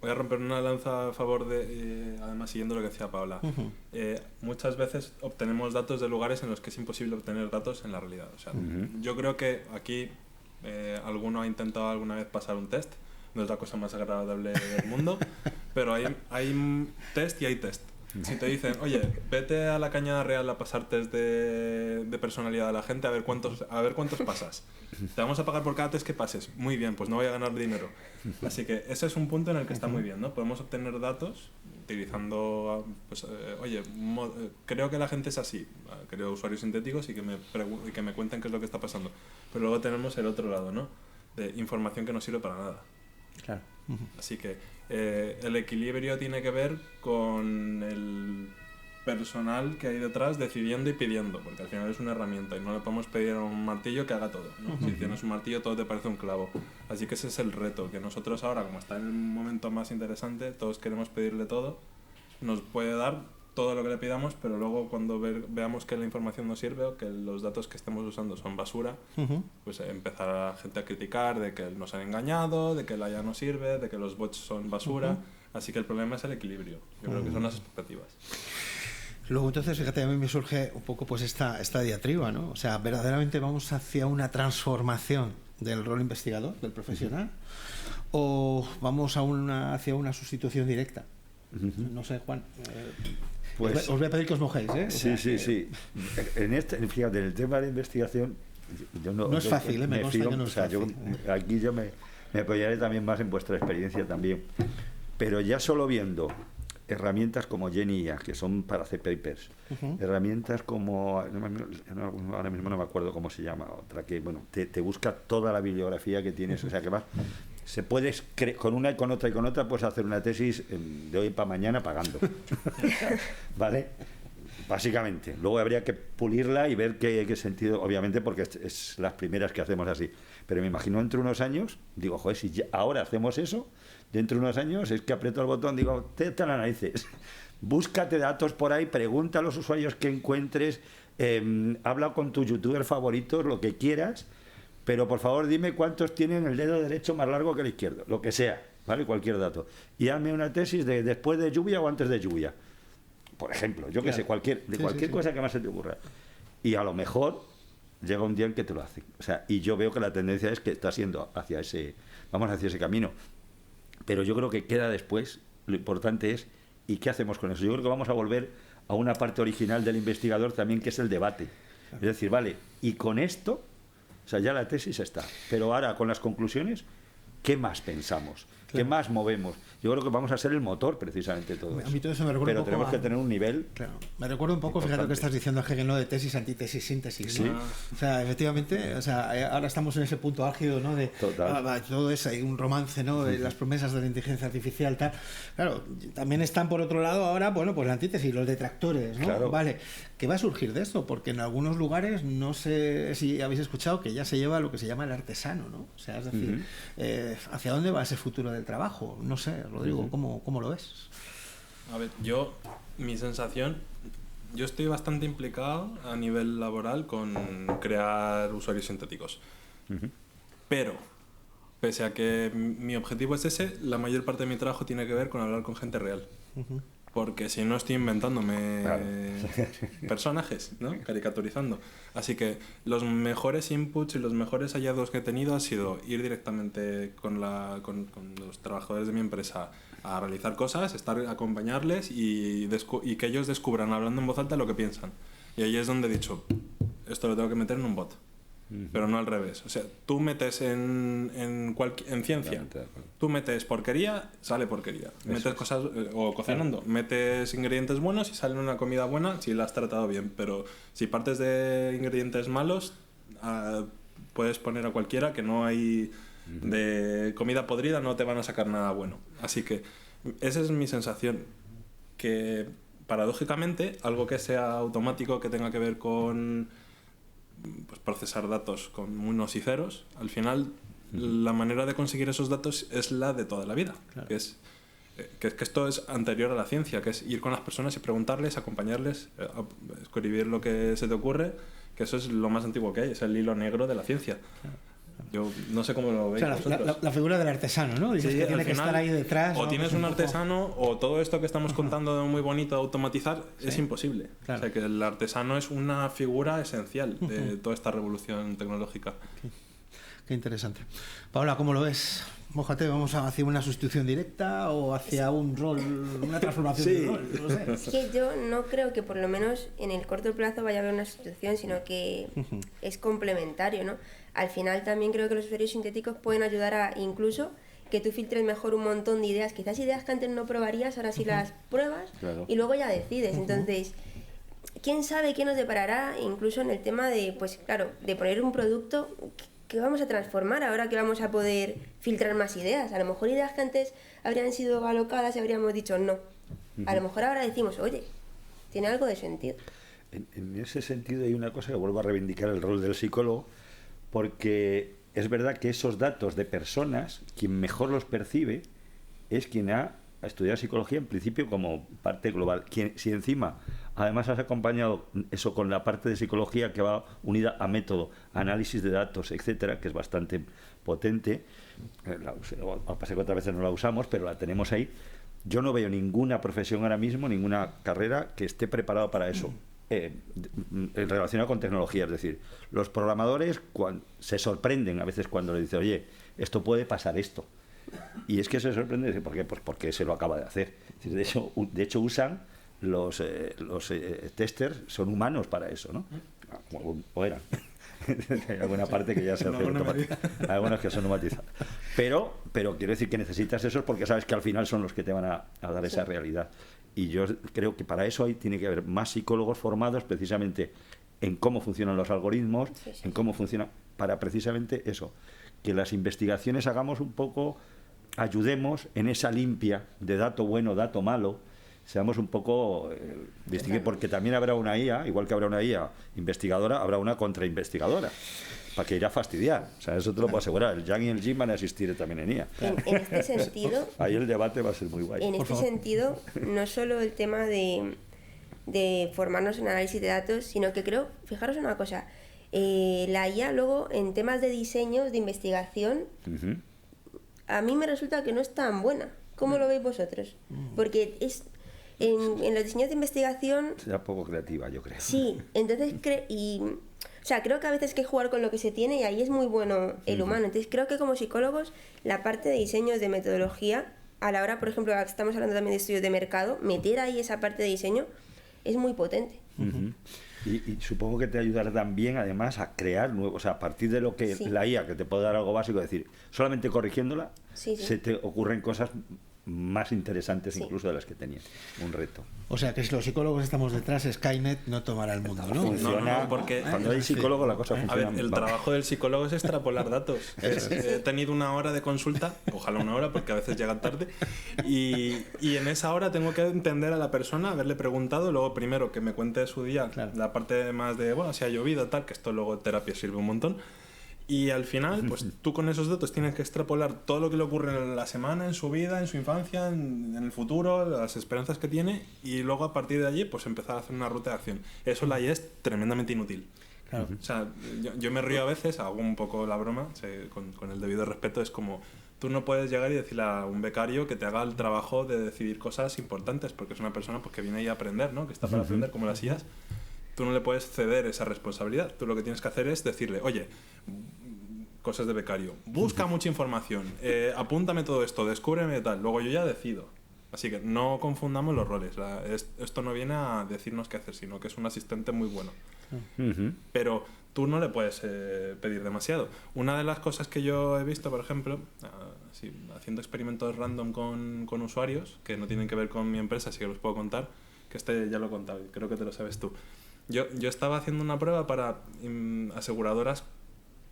Speaker 5: a romper una lanza a favor de, además siguiendo lo que decía Paula.
Speaker 2: Ujú.
Speaker 5: Muchas veces obtenemos datos de lugares en los que es imposible obtener datos en la realidad. O sea, yo creo que aquí alguno ha intentado alguna vez pasar un test. No es la cosa más agradable del mundo, pero hay test y hay test. Si te dicen, oye, vete a la Cañada Real a pasar test de personalidad de la gente, a ver cuántos pasas. Te vamos a pagar por cada test que pases. Muy bien, pues no voy a ganar dinero. Así que ese es un punto en el que está muy bien, ¿no? Podemos obtener datos utilizando, pues, oye, creo que la gente es así. Creo usuarios sintéticos y que me cuenten qué es lo que está pasando. Pero luego tenemos el otro lado, ¿no? De información que no sirve para nada.
Speaker 2: Claro.
Speaker 5: Así que el equilibrio tiene que ver con el personal que hay detrás decidiendo y pidiendo, porque al final es una herramienta y no le podemos pedir a un martillo que haga todo, ¿no? Si tienes un martillo todo te parece un clavo. Así que ese es el reto, que nosotros ahora, como está en el momento más interesante, todos queremos pedirle todo, nos puede dar todo lo que le pidamos, pero luego cuando veamos que la información no sirve o que los datos que estemos usando son basura, pues empezar a la gente a criticar de que nos han engañado, de que la IA no sirve, de que los bots son basura. Así que el problema es el equilibrio. Yo creo que son las expectativas.
Speaker 2: Luego entonces, fíjate, a mí me surge un poco pues esta diatriba, ¿no? O sea, verdaderamente vamos hacia una transformación del rol investigador, del profesional, o vamos hacia una sustitución directa. No sé, Juan.
Speaker 4: Pues,
Speaker 2: os voy a pedir que os mojéis, ¿eh?
Speaker 4: Sí. Fíjate, en el tema de investigación, yo
Speaker 2: No es fácil, me consta que no es fácil.
Speaker 4: Aquí yo me apoyaré también más en vuestra experiencia también. Pero ya solo viendo herramientas como GenIA, que son para hacer papers, herramientas como, ahora mismo no me acuerdo cómo se llama, otra que, bueno, te busca toda la bibliografía que tienes, o sea que va. Se puede, con una y con otra y con otra, puedes hacer una tesis de hoy para mañana pagando. ¿Vale? Básicamente. Luego habría que pulirla y ver qué sentido, obviamente, porque es las primeras que hacemos así. Pero me imagino entre unos años, digo, joder, si ya ahora hacemos eso, dentro de unos años es que aprieto el botón, digo, te las narices. Búscate datos por ahí, pregunta a los usuarios que encuentres, habla con tu youtuber favorito, lo que quieras. Pero por favor dime cuántos tienen el dedo derecho más largo que el izquierdo, lo que sea, ¿vale? Cualquier dato. Y hazme una tesis de después de lluvia o antes de lluvia. Por ejemplo, yo que sé, cualquier cosa que más se te ocurra. Y a lo mejor llega un día en que te lo hacen. O sea, y yo veo que la tendencia es que está siendo hacia ese camino. Pero yo creo que queda después, lo importante es, ¿y qué hacemos con eso? Yo creo que vamos a volver a una parte original del investigador también, que es el debate. Es decir, vale, y con esto, o sea, ya la tesis está, pero ahora con las conclusiones, ¿qué más pensamos? ¿Qué más movemos? Yo creo que vamos a ser el motor precisamente de todo eso.
Speaker 2: A mí todo eso me recuerda
Speaker 4: pero
Speaker 2: un poco
Speaker 4: tenemos que tener un nivel.
Speaker 2: Claro. Me recuerda un poco, fíjate lo que estás diciendo, Hegel, ¿no? De tesis, antítesis, síntesis, ¿no?
Speaker 4: Sí.
Speaker 2: O sea, efectivamente, o sea, ahora estamos en ese punto álgido, ¿no? De todo eso, hay un romance, ¿no? De las promesas de la inteligencia artificial, tal. Claro, también están por otro lado ahora, bueno, pues la antítesis, los detractores, ¿no?
Speaker 4: Claro.
Speaker 2: Vale, ¿qué va a surgir de esto? Porque en algunos lugares, no sé si habéis escuchado que ya se lleva lo que se llama el artesano, ¿no? O sea, es decir, ¿hacia dónde va ese futuro del trabajo? No sé, Rodrigo, ¿cómo lo ves?
Speaker 5: A ver, mi sensación, yo estoy bastante implicado a nivel laboral con crear usuarios sintéticos. Pero, pese a que mi objetivo es ese, la mayor parte de mi trabajo tiene que ver con hablar con gente real. porque si no estoy inventándome
Speaker 4: Claro.
Speaker 5: personajes, ¿no? Caricaturizando. Así que los mejores inputs y los mejores hallazgos que he tenido ha sido ir directamente con los trabajadores de mi empresa a realizar cosas, acompañarles y que ellos descubran hablando en voz alta lo que piensan. Y ahí es donde he dicho, esto lo tengo que meter en un bot. Pero no al revés. O sea, tú metes en ciencia, tú metes porquería, sale porquería. Metes cosas, o cocinando, metes ingredientes buenos y sale una comida buena si la has tratado bien. Pero si partes de ingredientes malos, puedes poner a cualquiera que no hay de comida podrida, no te van a sacar nada bueno. Así que esa es mi sensación. Que paradójicamente, algo que sea automático, que tenga que ver con pues procesar datos con unos y ceros, al final la manera de conseguir esos datos es la de toda la vida, claro. que esto es anterior a la ciencia, que es ir con las personas y preguntarles, acompañarles, escribir lo que se te ocurre, que eso es lo más antiguo que hay, es el hilo negro de la ciencia. Claro. Yo no sé cómo lo veis.
Speaker 2: O sea, la figura del artesano, ¿no? Dices que tiene que estar ahí detrás.
Speaker 5: O tienes un artesano, o todo esto que estamos contando muy bonito de automatizar, es imposible. Claro. O sea, que el artesano es una figura esencial de toda esta revolución tecnológica.
Speaker 2: Qué interesante. Paola, ¿cómo lo ves? Mójate, ¿vamos hacia una sustitución directa o hacia un rol, una transformación de rol? No lo sé.
Speaker 3: Es que yo no creo que por lo menos en el corto plazo vaya a haber una sustitución, sino que es complementario, ¿no? Al final también creo que los usuarios sintéticos pueden ayudar a incluso que tú filtres mejor un montón de ideas, quizás ideas que antes no probarías, ahora sí las pruebas, claro. Y luego ya decides. Entonces, quién sabe qué nos deparará incluso en el tema de, pues claro, de poner un producto que vamos a transformar ahora que vamos a poder filtrar más ideas. A lo mejor ideas que antes habrían sido alocadas y habríamos dicho no. A lo mejor ahora decimos, oye, tiene algo de sentido.
Speaker 4: En ese sentido hay una cosa que vuelvo a reivindicar el rol del psicólogo, porque es verdad que esos datos de personas, quien mejor los percibe es quien ha estudiado psicología en principio como parte global. Si encima además has acompañado eso con la parte de psicología que va unida a método, análisis de datos, etcétera, que es bastante potente, pasa que otras veces no la usamos, pero la tenemos ahí. Yo no veo ninguna profesión ahora mismo, ninguna carrera que esté preparado para eso. Relacionado con tecnología, es decir, los programadores se sorprenden a veces cuando le dicen, oye, esto puede pasar esto, y es que se sorprende, ¿por qué? Pues porque se lo acaba de hacer. De hecho usan los testers, son humanos para eso, ¿no? O eran. Hay alguna parte que ya se hace automática, algunas que son automatizadas, pero quiero decir que necesitas esos porque sabes que al final son los que te van a dar esa realidad. Y yo creo que para eso tiene que haber más psicólogos formados precisamente en cómo funcionan los algoritmos, en cómo funciona, para precisamente eso, que las investigaciones hagamos un poco, ayudemos en esa limpia de dato bueno, dato malo, seamos un poco distinguir, porque también habrá una IA, igual que habrá una IA investigadora, habrá una contrainvestigadora, para que irá a fastidiar. O sea, eso te lo puedo asegurar. El Yang y el Jin van a existir también en IA.
Speaker 3: En este sentido...
Speaker 4: Ahí el debate va a ser muy guay.
Speaker 3: En este sentido, no solo el tema de formarnos en análisis de datos, sino que creo, fijaros una cosa, la IA luego en temas de diseños, de investigación, a mí me resulta que no es tan buena. ¿Cómo lo veis vosotros? Porque en los diseños de investigación...
Speaker 4: Será poco creativa, yo creo.
Speaker 3: Sí, entonces o sea, creo que a veces hay que jugar con lo que se tiene y ahí es muy bueno el humano. Entonces creo que como psicólogos la parte de diseños, de metodología, a la hora, por ejemplo, estamos hablando también de estudios de mercado, meter ahí esa parte de diseño es muy potente.
Speaker 4: Y supongo que te ayudará también además a crear nuevos, o sea, a partir de lo que la IA, que te puede dar algo básico, es decir, solamente corrigiéndola se te ocurren cosas más interesantes incluso de las que tenías. Un reto.
Speaker 2: O sea, que si los psicólogos estamos detrás, Skynet no tomará el mundo, ¿no?
Speaker 5: No, porque
Speaker 4: cuando hay psicólogo la cosa funciona.
Speaker 5: A ver, el trabajo del psicólogo es extrapolar datos. He tenido una hora de consulta, ojalá una hora, porque a veces llegan tarde, y en esa hora tengo que entender a la persona, haberle preguntado, luego primero que me cuente su día, la parte más de, bueno, si ha llovido, tal, que esto luego en terapia sirve un montón. Y al final, pues tú con esos datos tienes que extrapolar todo lo que le ocurre en la semana, en su vida, en su infancia, en el futuro, las esperanzas que tiene, y luego a partir de allí pues empezar a hacer una ruta de acción. Eso la IA es tremendamente inútil. Claro. O sea, yo me río a veces, hago un poco la broma, con el debido respeto, es como tú no puedes llegar y decirle a un becario que te haga el trabajo de decidir cosas importantes, porque es una persona pues, que viene ahí a aprender, ¿no? Que está para aprender como las IAs. Tú no le puedes ceder esa responsabilidad. Tú lo que tienes que hacer es decirle, oye, cosas de becario, busca mucha información, apúntame todo esto, descúbreme tal, luego yo ya decido. Así que no confundamos los roles. Esto no viene a decirnos qué hacer, sino que es un asistente muy bueno. Pero tú no le puedes pedir demasiado. Una de las cosas que yo he visto, por ejemplo, haciendo experimentos random con usuarios, que no tienen que ver con mi empresa, así que los puedo contar, que ya lo he contado, creo que te lo sabes tú. Yo estaba haciendo una prueba para aseguradoras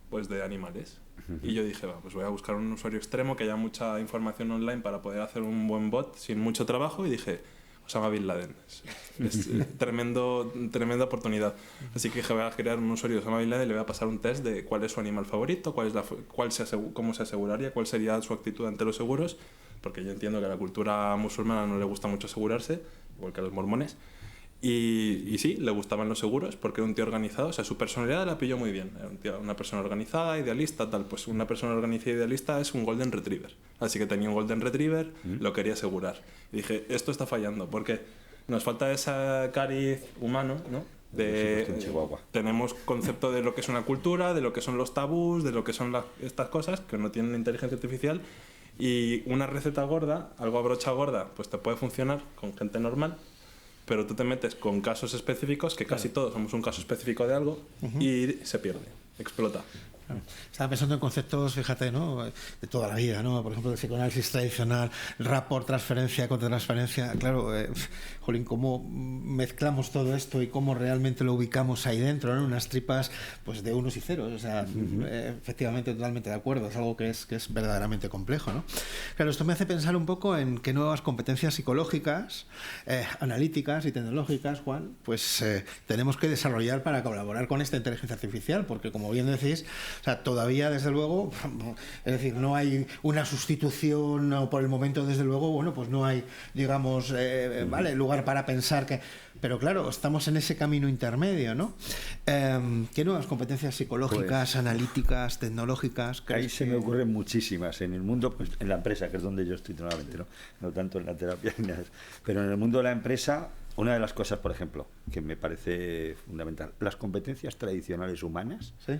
Speaker 5: pues de animales. Y yo dije, pues voy a buscar un usuario extremo que haya mucha información online para poder hacer un buen bot sin mucho trabajo, y dije, Osama Bin Laden. Es tremenda oportunidad. Así que dije, voy a crear un usuario de Osama Bin Laden y le voy a pasar un test de cuál es su animal favorito, cómo se aseguraría, cuál sería su actitud ante los seguros, porque yo entiendo que a la cultura musulmana no le gusta mucho asegurarse, igual que a los mormones. Y sí, le gustaban los seguros porque era un tío organizado, o sea, su personalidad la pilló muy bien. Era una persona organizada, idealista, tal. Pues una persona organizada e idealista es un Golden Retriever. Así que tenía un Golden Retriever, lo quería asegurar. Y dije, esto está fallando porque nos falta ese cariz humano, ¿no? Tenemos concepto de lo que es una cultura, de lo que son los tabús, de lo que son estas cosas que no tienen inteligencia artificial. Y una receta gorda, algo a brocha gorda, pues te puede funcionar con gente normal. Pero tú te metes con casos específicos, que casi todos somos un caso específico de algo, y se pierde, explota.
Speaker 2: Estaba pensando en conceptos, fíjate, ¿no? De toda la vida, ¿no? Por ejemplo, el psicoanálisis tradicional, rapport, transferencia, contratransferencia. Claro, jolín, cómo mezclamos todo esto y cómo realmente lo ubicamos ahí dentro, ¿no? Unas tripas pues de unos y ceros. O sea, efectivamente, totalmente de acuerdo. Es algo que es verdaderamente complejo, ¿no? Claro, esto me hace pensar un poco en qué nuevas competencias psicológicas, analíticas y tecnológicas, Juan, pues tenemos que desarrollar para colaborar con esta inteligencia artificial, porque como bien decís, o sea, todavía, desde luego, es decir, no hay una sustitución, o por el momento, desde luego, bueno, pues no hay, digamos, vale, lugar para pensar que... Pero claro, estamos en ese camino intermedio, ¿no? ¿Qué nuevas competencias psicológicas, analíticas, tecnológicas?
Speaker 4: Ahí se me ocurren muchísimas. En el mundo, pues, en la empresa, que es donde yo estoy normalmente, no tanto en la terapia, pero en el mundo de la empresa, una de las cosas, por ejemplo, que me parece fundamental, las competencias tradicionales humanas. ¿Sí?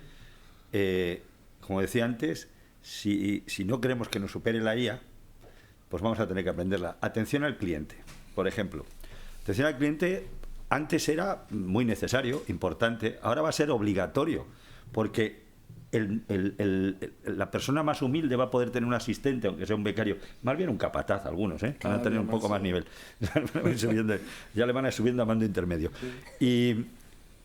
Speaker 4: Como decía antes, si no queremos que nos supere la IA, pues vamos a tener que aprenderla. Atención al cliente, por ejemplo. Atención al cliente antes era muy necesario, importante, ahora va a ser obligatorio, porque la persona más humilde va a poder tener un asistente, aunque sea un becario, más bien un capataz, algunos, van a tener un poco más nivel. Ya le van a ir subiendo a mando intermedio. Sí.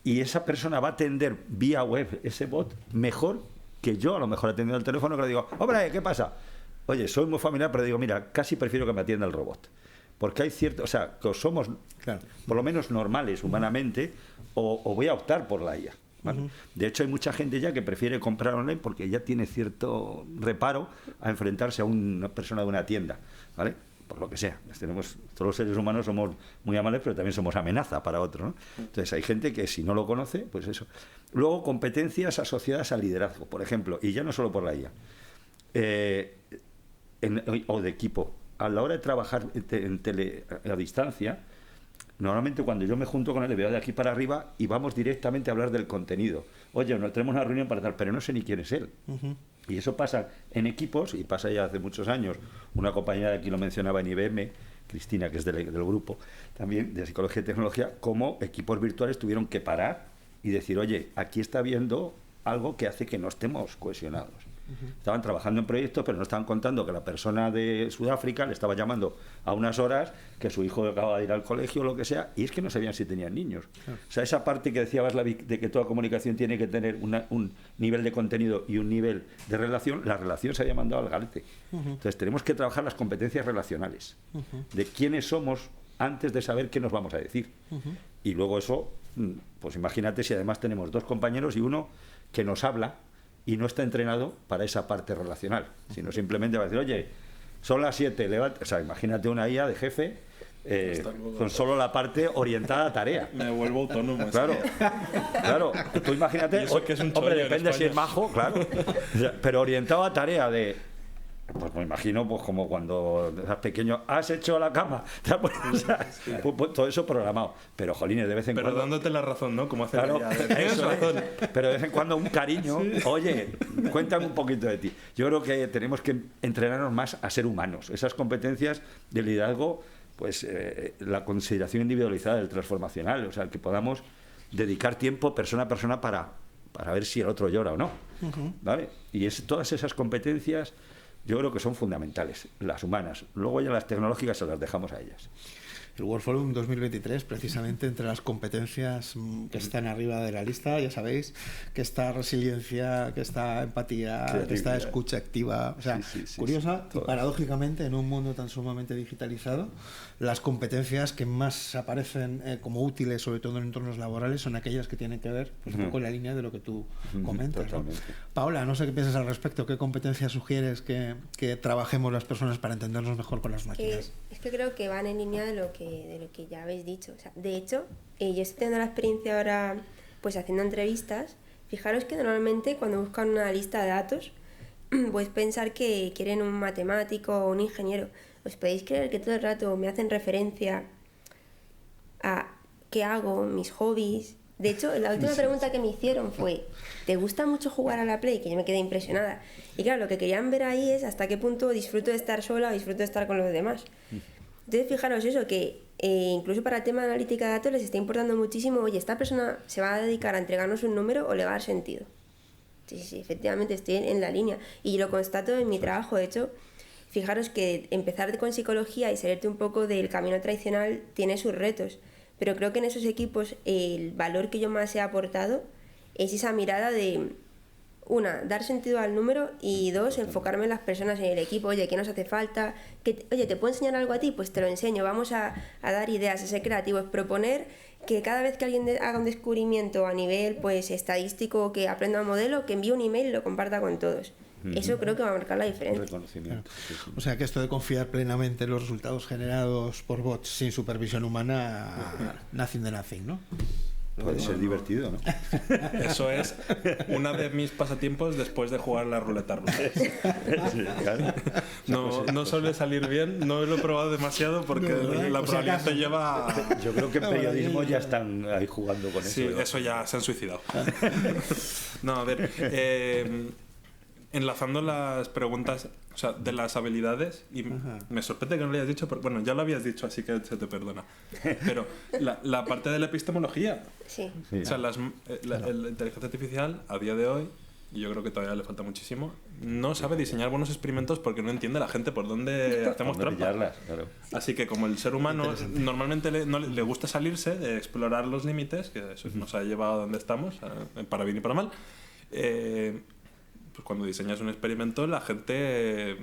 Speaker 4: Y esa persona va a atender vía web ese bot mejor que yo, a lo mejor atendiendo el teléfono, que le digo, hombre, ¿qué pasa? Oye, soy muy familiar, pero digo, mira, casi prefiero que me atienda el robot. Porque hay cierto, o sea, que somos por lo menos normales humanamente, o voy a optar por la IA. ¿Vale? De hecho, hay mucha gente ya que prefiere comprar online porque ya tiene cierto reparo a enfrentarse a una persona de una tienda, ¿vale? Por lo que sea. Todos los seres humanos somos muy amables, pero también somos amenaza para otros, ¿no? Entonces hay gente que si no lo conoce, pues eso. Luego, competencias asociadas al liderazgo, por ejemplo, y ya no solo por la IA, o de equipo. A la hora de trabajar a distancia, normalmente cuando yo me junto con él, le veo de aquí para arriba y vamos directamente a hablar del contenido. Oye, nos tenemos una reunión para tal, pero no sé ni quién es él. Y eso pasa en equipos, y pasa ya hace muchos años. Una compañera de aquí lo mencionaba en IBM, Cristina, que es del grupo, también de Psicología y Tecnología, cómo equipos virtuales tuvieron que parar y decir, oye, aquí está habiendo algo que hace que no estemos cohesionados. Estaban trabajando en proyectos, pero no estaban contando que la persona de Sudáfrica le estaba llamando a unas horas que su hijo acaba de ir al colegio o lo que sea, y es que no sabían si tenían niños. O sea, esa parte que decía Václavic de que toda comunicación tiene que tener un nivel de contenido y un nivel de relación, la relación se había mandado al garete. Entonces tenemos que trabajar las competencias relacionales, de quiénes somos antes de saber qué nos vamos a decir. Y luego eso, pues imagínate si además tenemos dos compañeros y uno que nos habla y no está entrenado para esa parte relacional, sino simplemente va a decir, oye, son las 7, levanta. O sea, imagínate una IA de jefe con solo la parte orientada a tarea.
Speaker 5: Me vuelvo autónomo.
Speaker 4: Claro, claro. Tú imagínate,
Speaker 5: que es un
Speaker 4: hombre, depende si es majo, claro, pero orientado a tarea de Pues me imagino, pues como cuando eras pequeño, has hecho la cama. O sea, pues todo eso programado. Pero, jolines, de vez en
Speaker 5: Pero
Speaker 4: cuando...
Speaker 5: dándote la razón, ¿no? Como hace
Speaker 4: Claro,
Speaker 5: ella. Tienes
Speaker 4: eso es.
Speaker 5: razón.
Speaker 4: Pero de vez en cuando un cariño. Oye, cuéntame un poquito de ti. Yo creo que tenemos que entrenarnos más a ser humanos. Esas competencias de liderazgo, pues la consideración individualizada del transformacional. O sea, que podamos dedicar tiempo persona a persona para ver si el otro llora o no. ¿Vale? Y todas esas competencias yo creo que son fundamentales, las humanas. Luego ya las tecnológicas se las dejamos a ellas.
Speaker 2: El World Forum 2023, precisamente entre las competencias que están arriba de la lista, ya sabéis, que está resiliencia, que está empatía, que está escucha activa. O sea, curiosa, y paradójicamente, en un mundo tan sumamente digitalizado, las competencias que más aparecen como útiles, sobre todo en entornos laborales, son aquellas que tienen que ver pues, un poco en la línea de lo que tú comentas, ¿no? Paola, no sé qué piensas al respecto. ¿Qué competencias sugieres que trabajemos las personas para entendernos mejor con las máquinas?
Speaker 3: Es que creo que van en línea de lo que ya habéis dicho. O sea, de hecho, yo estoy teniendo la experiencia ahora pues haciendo entrevistas. Fijaros que normalmente cuando buscan una lista de datos, pues pensar que quieren un matemático o un ingeniero. ¿Os podéis creer que todo el rato me hacen referencia a qué hago, mis hobbies? De hecho, la última pregunta que me hicieron fue: ¿te gusta mucho jugar a la Play? Que yo me quedé impresionada. Y claro, lo que querían ver ahí es hasta qué punto disfruto de estar sola o disfruto de estar con los demás. Entonces, fijaros eso, que incluso para el tema de analítica de datos les está importando muchísimo. Oye, ¿esta persona se va a dedicar a entregarnos un número o le va a dar sentido? Sí, efectivamente, estoy en la línea. Y lo constato en mi trabajo. De hecho, fijaros que empezar con psicología y salirte un poco del camino tradicional tiene sus retos. Pero creo que en esos equipos el valor que yo más he aportado es esa mirada de, una, dar sentido al número, y dos, enfocarme en las personas, en el equipo. Oye, ¿qué nos hace falta? Oye, ¿te puedo enseñar algo a ti? Pues te lo enseño. Vamos a dar ideas, a ser creativos, proponer que cada vez que alguien haga un descubrimiento a nivel pues estadístico, que aprenda un modelo, que envíe un email y lo comparta con todos. Eso creo que va a marcar la diferencia.
Speaker 4: Reconocimiento.
Speaker 2: O sea que esto de confiar plenamente en los resultados generados por bots sin supervisión humana, nothing de nothing, ¿no?
Speaker 4: Puede ser divertido, ¿no?
Speaker 5: Eso es uno de mis pasatiempos después de jugar la ruleta rusa.
Speaker 4: Sí, claro.
Speaker 5: No suele salir bien, no lo he probado demasiado porque la probabilidad te lleva a...
Speaker 4: Yo creo que en periodismo ya están ahí jugando con eso.
Speaker 5: Sí, eso ya se han suicidado. No, a ver, enlazando las preguntas, o sea, de las habilidades, y me sorprende que no lo hayas dicho, pero bueno, ya lo habías dicho, así que se te perdona. Pero la parte de la epistemología,
Speaker 3: Sí.
Speaker 5: o sea, la inteligencia artificial a día de hoy, y yo creo que todavía le falta muchísimo, no sabe diseñar buenos experimentos porque no entiende la gente por dónde hacemos trampa.
Speaker 4: Claro.
Speaker 5: Así que como el ser humano normalmente le gusta salirse, de explorar los límites, que eso nos ha llevado a donde estamos, para bien y para mal, pues cuando diseñas un experimento la gente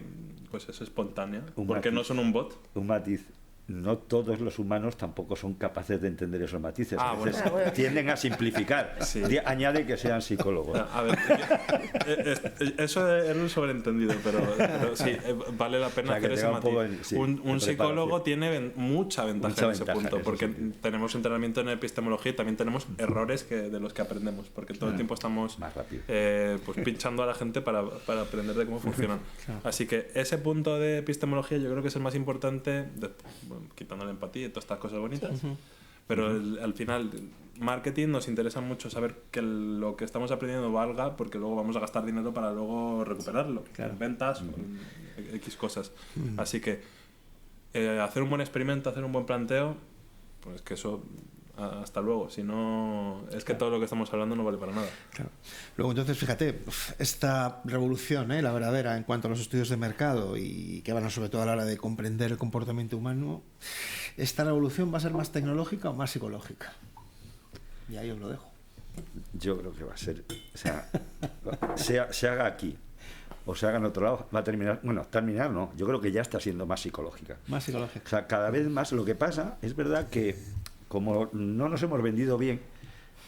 Speaker 5: pues es espontánea, porque no son un bot.
Speaker 4: Un matiz. No todos los humanos tampoco son capaces de entender esos matices.
Speaker 5: Bueno.
Speaker 4: Tienden a simplificar.
Speaker 5: Sí.
Speaker 4: Añade que sean psicólogos.
Speaker 5: A ver, eso era un sobreentendido, pero sí, vale la pena,
Speaker 4: O sea, que
Speaker 5: hacer ese
Speaker 4: tenga un
Speaker 5: matiz.
Speaker 4: poco
Speaker 5: Un psicólogo tiene mucha ventaja en ese
Speaker 4: ventaja
Speaker 5: punto,
Speaker 4: en ese
Speaker 5: porque
Speaker 4: sentido.
Speaker 5: tenemos entrenamiento en epistemología y también tenemos errores de los que aprendemos, porque todo el tiempo estamos
Speaker 4: Más rápido.
Speaker 5: pues pinchando a la gente para aprender de cómo funcionan. Así que ese punto de epistemología yo creo que es el más importante, quitando la empatía y todas estas cosas bonitas. Pero al final, marketing nos interesa mucho saber que lo que estamos aprendiendo valga, porque luego vamos a gastar dinero para luego recuperarlo, en ventas, en X cosas. Así que hacer un buen experimento, hacer un buen planteo, pues que eso, hasta luego. Si no, es que todo lo que estamos hablando no vale para nada.
Speaker 2: Claro. Luego, entonces, fíjate, esta revolución, la verdadera, en cuanto a los estudios de mercado y que van sobre todo a la hora de comprender el comportamiento humano, ¿esta revolución va a ser más tecnológica o más psicológica? Y ahí os lo dejo.
Speaker 4: Yo creo que va a ser, o sea, se haga aquí o se haga en otro lado, va a terminar, bueno, terminar no, yo creo que ya está siendo más psicológica.
Speaker 2: Más psicológica.
Speaker 4: O sea, cada vez más. Lo que pasa, es verdad que como no nos hemos vendido bien,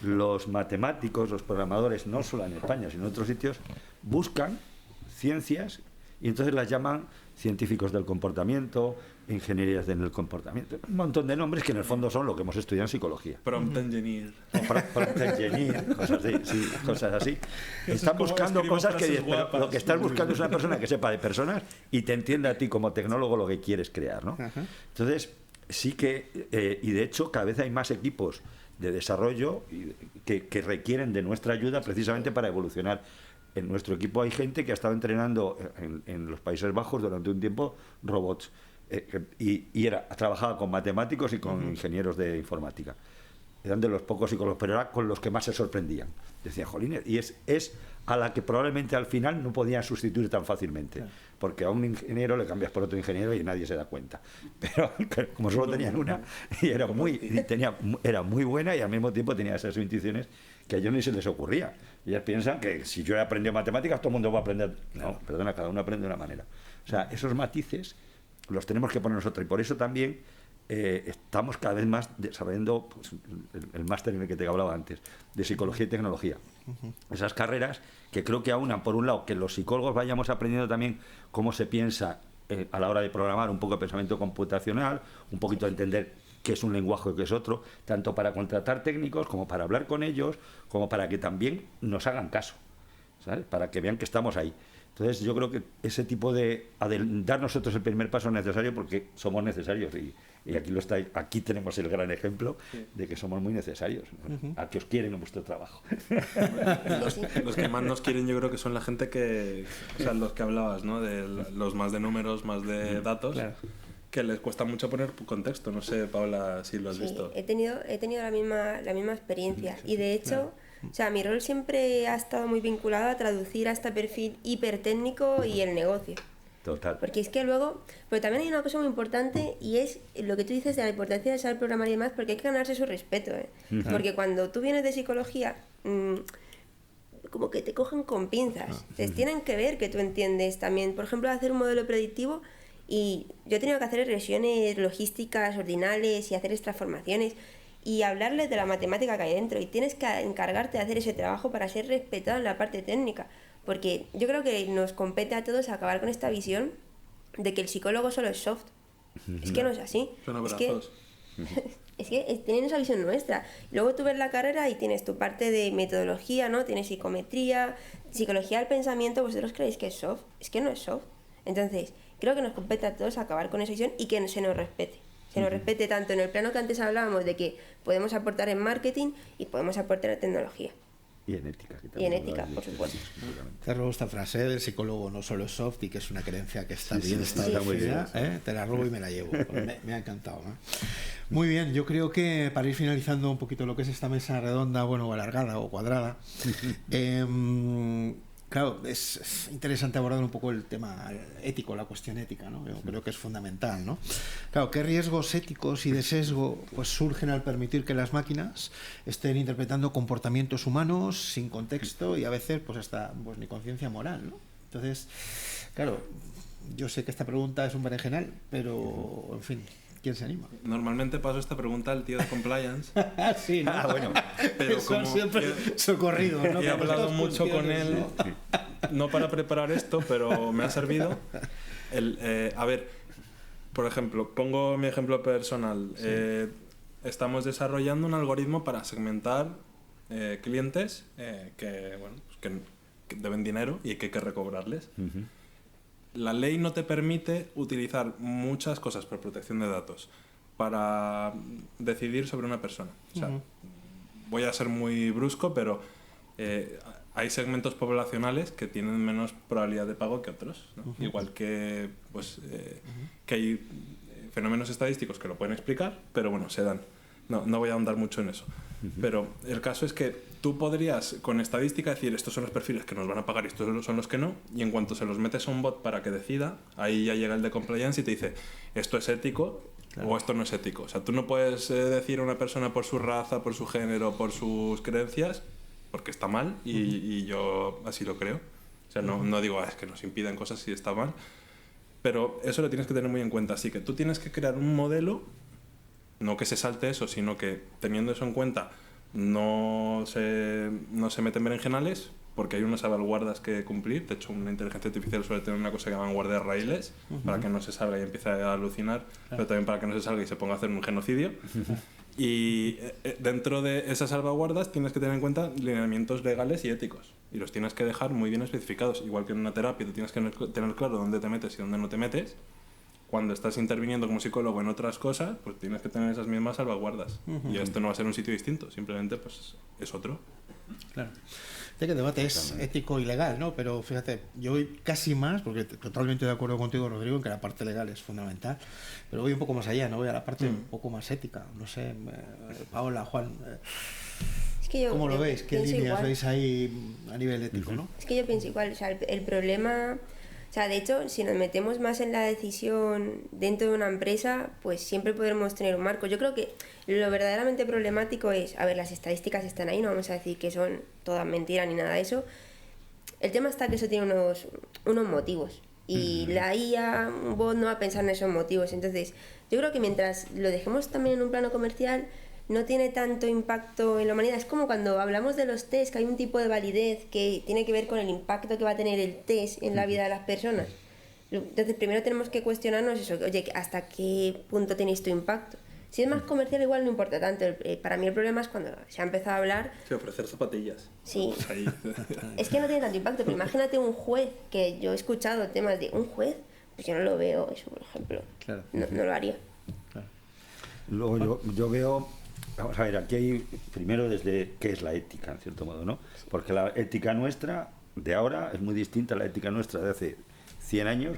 Speaker 4: los matemáticos, los programadores, no solo en España, sino en otros sitios, buscan ciencias y entonces las llaman científicos del comportamiento, ingenierías en el comportamiento. Un montón de nombres que en el fondo son lo que hemos estudiado en psicología.
Speaker 5: Prompt engineer.
Speaker 4: Prompt engineer, cosas así. Sí, cosas así. Están buscando cosas que pero lo que estás buscando es una persona que sepa de personas y te entienda a ti como tecnólogo lo que quieres crear, ¿no? Entonces, sí que, y de hecho cada vez hay más equipos de desarrollo que requieren de nuestra ayuda precisamente para evolucionar. En nuestro equipo hay gente que ha estado entrenando en los Países Bajos durante un tiempo robots. Trabajaba con matemáticos y con ingenieros de informática. Eran de los pocos psicólogos, pero era con los que más se sorprendían. Decían, jolines, y es a la que probablemente al final no podían sustituir tan fácilmente. Porque a un ingeniero le cambias por otro ingeniero y nadie se da cuenta. Pero como solo tenían una, y era muy buena y al mismo tiempo tenía esas intuiciones que a ellos ni se les ocurría. Ellos piensan que si yo he aprendido matemáticas, todo el mundo va a aprender. No, perdona, cada uno aprende de una manera. O sea, esos matices los tenemos que poner nosotros, y por eso también estamos cada vez más desarrollando pues, el máster en el que te hablaba antes, de psicología y tecnología. Esas carreras que creo que aunan, por un lado, que los psicólogos vayamos aprendiendo también cómo se piensa a la hora de programar, un poco de pensamiento computacional, un poquito de entender qué es un lenguaje y qué es otro, tanto para contratar técnicos como para hablar con ellos, como para que también nos hagan caso, ¿sabes? Para que vean que estamos ahí. Entonces yo creo que ese tipo de dar nosotros el primer paso es necesario porque somos necesarios y aquí tenemos el gran ejemplo de que somos muy necesarios, ¿no? A que os quieren en vuestro trabajo.
Speaker 5: Los que más nos quieren yo creo que son la gente que, o sea, los que hablabas, ¿no? De los más de números, más de datos, claro, que les cuesta mucho poner contexto. No sé, Paula, si lo has visto.
Speaker 3: He tenido la misma experiencia y de hecho... Claro. O sea, mi rol siempre ha estado muy vinculado a traducir a este perfil hipertécnico y el negocio.
Speaker 4: Total.
Speaker 3: Porque es que luego... Pero también hay una cosa muy importante y es lo que tú dices de la importancia de saber programar y demás, porque hay que ganarse su respeto, ¿eh? Porque cuando tú vienes de psicología, como que te cogen con pinzas. Entonces tienen que ver que tú entiendes también, por ejemplo, hacer un modelo predictivo y yo he tenido que hacer regresiones logísticas ordinales y hacer transformaciones y hablarles de la matemática que hay dentro y tienes que encargarte de hacer ese trabajo para ser respetado en la parte técnica, porque yo creo que nos compete a todos acabar con esta visión de que el psicólogo solo es soft. Es que no es así.
Speaker 5: Son abrazos.
Speaker 3: Es que tienen esa visión nuestra. Luego tú ves la carrera y tienes tu parte de metodología, ¿no? Tienes psicometría, psicología del pensamiento. ¿Vosotros creéis que es soft? Es que no es soft. Entonces, creo que nos compete a todos acabar con esa visión y que se nos respete. Que nos respete tanto en el plano que antes hablábamos de que podemos aportar en marketing y podemos aportar en tecnología.
Speaker 4: Y en ética.
Speaker 3: Y en ética, por supuesto.
Speaker 2: Te robo esta frase del psicólogo no solo es soft y que es una creencia que está bien
Speaker 4: muy bien.
Speaker 2: Te la robo y me la llevo. Me ha encantado, ¿no? Muy bien, yo creo que para ir finalizando un poquito lo que es esta mesa redonda, bueno, alargada o cuadrada, claro, es interesante abordar un poco el tema ético, la cuestión ética, ¿no? Yo creo que es fundamental, ¿no? Claro, ¿qué riesgos éticos y de sesgo pues surgen al permitir que las máquinas estén interpretando comportamientos humanos sin contexto y a veces pues hasta pues ni conciencia moral, ¿no? Entonces, claro, yo sé que esta pregunta es un berenjenal, pero en fin, ¿quién se anima?
Speaker 5: Normalmente paso esta pregunta al tío de compliance.
Speaker 2: Sí, ¿no?
Speaker 4: Bueno.
Speaker 5: Pero
Speaker 2: son
Speaker 5: como
Speaker 2: siempre socorridos, ¿no?
Speaker 5: He hablado mucho con él, no para preparar esto, pero me ha servido. A ver, por ejemplo, pongo mi ejemplo personal. Sí. Estamos desarrollando un algoritmo para segmentar clientes que deben dinero y que hay que recobrarles. La ley no te permite utilizar muchas cosas por protección de datos para decidir sobre una persona. O sea, voy a ser muy brusco, pero hay segmentos poblacionales que tienen menos probabilidad de pago que otros, ¿no? Igual que, pues, que hay fenómenos estadísticos que lo pueden explicar, pero bueno, se dan. No voy a ahondar mucho en eso. Pero el caso es que tú podrías con estadística decir estos son los perfiles que nos van a pagar y estos son los que no, y en cuanto se los metes a un bot para que decida, ahí ya llega el de compliance y te dice esto es ético, claro, o esto no es ético. O sea, tú no puedes decir a una persona por su raza, por su género, por sus creencias, porque está mal y yo así lo creo. O sea, no digo es que nos impiden cosas si está mal, pero eso lo tienes que tener muy en cuenta. Así que tú tienes que crear un modelo, no que se salte eso, sino que teniendo eso en cuenta no se meten berenjenales, porque hay unas salvaguardas que cumplir. De hecho, una inteligencia artificial suele tener una cosa que llaman guardias raíles, para que no se salga y empiece a alucinar, pero también para que no se salga y se ponga a hacer un genocidio. Y dentro de esas salvaguardas tienes que tener en cuenta lineamientos legales y éticos, y los tienes que dejar muy bien especificados. Igual que en una terapia tú tienes que tener claro dónde te metes y dónde no te metes. Cuando estás interviniendo como psicólogo en otras cosas, pues tienes que tener esas mismas salvaguardas. Y esto no va a ser un sitio distinto, simplemente pues es otro.
Speaker 2: Claro. Ya que el debate es ético y legal, ¿no? Pero fíjate, yo voy casi más, porque totalmente de acuerdo contigo, Rodrigo, en que la parte legal es fundamental, pero voy un poco más allá, ¿no? Voy a la parte un poco más ética. No sé, Paola, Juan,
Speaker 3: Es que yo
Speaker 2: ¿cómo lo veis? ¿Qué líneas
Speaker 3: igual.
Speaker 2: veis ahí a nivel ético, no?
Speaker 3: Es que yo pienso igual, o sea, el problema, o sea, de hecho, si nos metemos más en la decisión dentro de una empresa, pues siempre podremos tener un marco. Yo creo que lo verdaderamente problemático es, a ver, las estadísticas están ahí, no vamos a decir que son todas mentiras ni nada de eso. El tema está que eso tiene unos motivos, y la IA, un bot, no va a pensar en esos motivos. Entonces, yo creo que mientras lo dejemos también en un plano comercial, no tiene tanto impacto en la humanidad. Es como cuando hablamos de los test, que hay un tipo de validez que tiene que ver con el impacto que va a tener el test en la vida de las personas. Entonces, primero tenemos que cuestionarnos eso, oye, ¿hasta qué punto tiene esto impacto? Si es más comercial, igual no importa tanto. Para mí el problema es cuando se ha empezado a hablar...
Speaker 5: Sí, ofrecer zapatillas.
Speaker 3: Sí.
Speaker 5: Pues ahí.
Speaker 3: Es que no tiene tanto impacto, pero imagínate un juez, que yo he escuchado temas de un juez, pues yo no lo veo eso, por ejemplo.
Speaker 2: Claro.
Speaker 3: No lo haría.
Speaker 2: Claro.
Speaker 4: Luego yo veo, vamos a ver, aquí hay primero desde qué es la ética, en cierto modo, ¿no? Porque la ética nuestra de ahora es muy distinta a la ética nuestra de hace 100 años,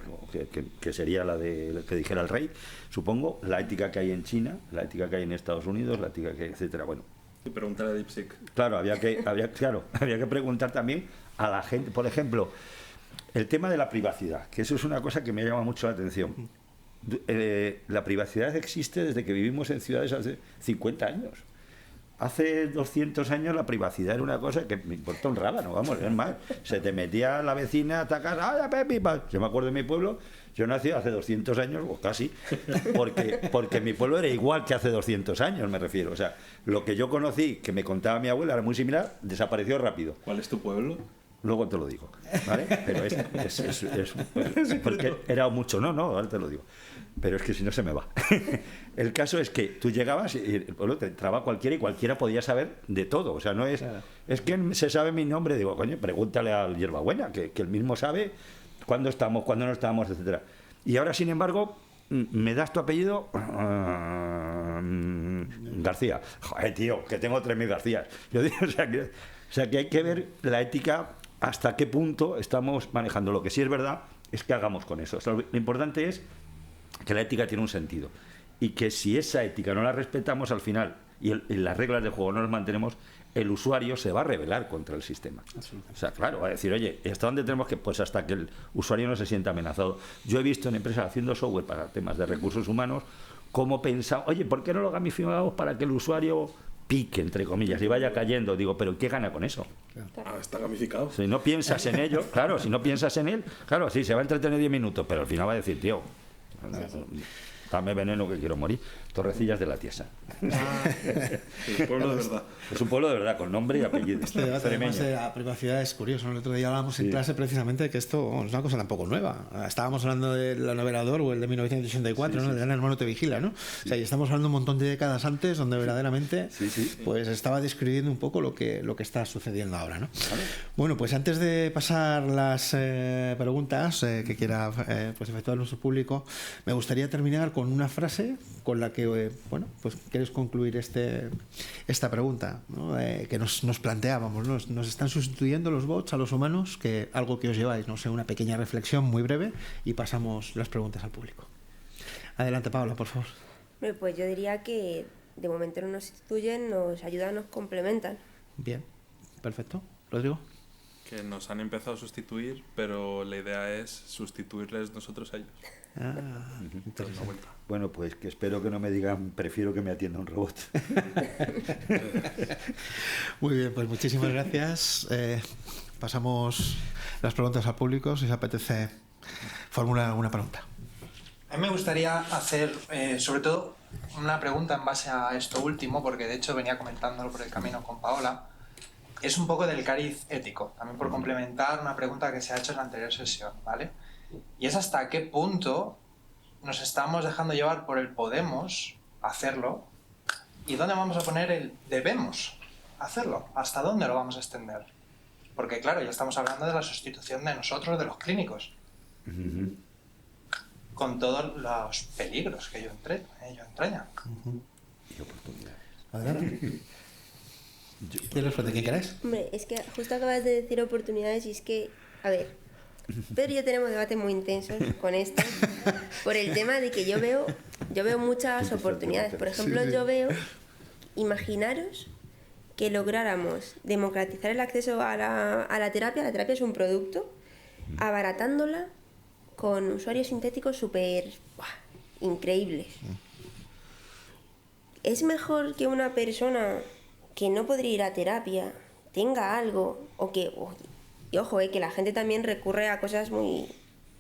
Speaker 4: que sería la de que dijera el rey, supongo, la ética que hay en China, la ética que hay en Estados Unidos, la ética que hay, etcétera. Bueno,
Speaker 5: Y preguntar a DeepSeek.
Speaker 4: claro, había que preguntar también a la gente, por ejemplo, el tema de la privacidad, que eso es una cosa que me llama mucho la atención. La privacidad existe desde que vivimos en ciudades hace 50 años. Hace 200 años la privacidad era una cosa que me importa un rábano, vamos, es más, se te metía la vecina a atacar, ¡ay, Pepi! Yo me acuerdo de mi pueblo, yo nací hace 200 años, o casi, porque mi pueblo era igual que hace 200 años, me refiero. O sea, lo que yo conocí, que me contaba mi abuela, era muy similar, desapareció rápido.
Speaker 5: ¿Cuál es tu pueblo?
Speaker 4: Luego te lo digo, ¿vale? Pero es porque era mucho, no, ahora te lo digo. Pero es que si no se me va. El caso es que tú llegabas y el pueblo te entraba cualquiera y cualquiera podía saber de todo. O sea, no es...
Speaker 2: Claro.
Speaker 4: Es que se sabe mi nombre. Digo, coño, pregúntale al Hierbabuena, que él mismo sabe cuándo estamos, cuándo no estamos, etcétera. Y ahora, sin embargo, ¿me das tu apellido? García. Joder, tío, que tengo 3.000 Garcías. Yo digo, o sea, que hay que ver la ética, hasta qué punto estamos manejando. Lo que sí es verdad es que hagamos con eso. O sea, lo importante es que la ética tiene un sentido y que si esa ética no la respetamos al final y las reglas de juego no las mantenemos, el usuario se va a rebelar contra el sistema. O sea, claro, va a decir, oye, ¿hasta dónde tenemos que...? Pues hasta que el usuario no se sienta amenazado. Yo he visto en empresas haciendo software para temas de recursos humanos cómo pensaba, oye, ¿por qué no lo gamificamos para que el usuario pique, entre comillas, y vaya cayendo? Digo, ¿pero qué gana con eso?
Speaker 5: Ah, está gamificado.
Speaker 4: Si no piensas en ello, claro, si no piensas en él, claro, sí, se va a entretener 10 minutos, pero al final va a decir, tío, dame veneno que quiero morir. Torrecillas de la Tiesa.
Speaker 5: Sí, pueblo de verdad.
Speaker 4: Es un pueblo de verdad, con nombre y apellido.
Speaker 2: Este debate además
Speaker 4: Extremeño.
Speaker 2: de la privacidad es curioso. El otro día hablábamos en
Speaker 4: Sí.
Speaker 2: clase precisamente de que esto es una cosa tampoco nueva. Estábamos hablando de la novela Orwell de 1984, ¿no? El Gran Hermano te vigila, ¿no? O sea, y estamos hablando un montón de décadas antes donde verdaderamente pues estaba describiendo un poco lo que está sucediendo ahora, ¿no?
Speaker 4: Vale.
Speaker 2: Bueno, pues antes de pasar las preguntas que quiera pues efectuar nuestro público, me gustaría terminar con una frase con la que bueno, pues queréis concluir esta pregunta, ¿no? Que nos planteábamos, ¿no? Nos están sustituyendo los bots a los humanos, que algo que os lleváis, no sé, una pequeña reflexión muy breve y pasamos las preguntas al público. Adelante, Paula, por favor.
Speaker 3: Bueno, pues yo diría que de momento no nos sustituyen, nos ayudan, nos complementan.
Speaker 2: Bien, perfecto. Rodrigo.
Speaker 5: Que nos han empezado a sustituir, pero la idea es sustituirles nosotros a ellos. Entonces, una vuelta.
Speaker 4: Bueno, pues que espero que no me digan, prefiero que me atienda un robot.
Speaker 2: Muy bien, pues muchísimas gracias. Pasamos las preguntas al público. Si os apetece formular alguna pregunta.
Speaker 6: A mí me gustaría hacer, sobre todo, una pregunta en base a esto último, porque de hecho venía comentándolo por el camino con Paola. es un poco del cariz ético, también por complementar una pregunta que se ha hecho en la anterior sesión, ¿vale? Y es hasta qué punto nos estamos dejando llevar por el podemos hacerlo y dónde vamos a poner el debemos hacerlo, hasta dónde lo vamos a extender. Porque claro, ya estamos hablando de la sustitución de nosotros, de los clínicos, con todos los peligros que ello entraña.
Speaker 4: Y oportunidades.
Speaker 2: Adelante. ¿Quieres de qué querés?
Speaker 3: Hombre, es que justo acabas de decir oportunidades y es que, a ver, Pedro y yo tenemos debates muy intensos con esto por el tema de que yo veo muchas oportunidades. Por ejemplo, yo veo, imaginaros que lográramos democratizar el acceso a la terapia. La terapia es un producto, abaratándola con usuarios sintéticos súper increíbles. Es mejor que una persona que no podría ir a terapia tenga algo, y ojo, que la gente también recurre a cosas muy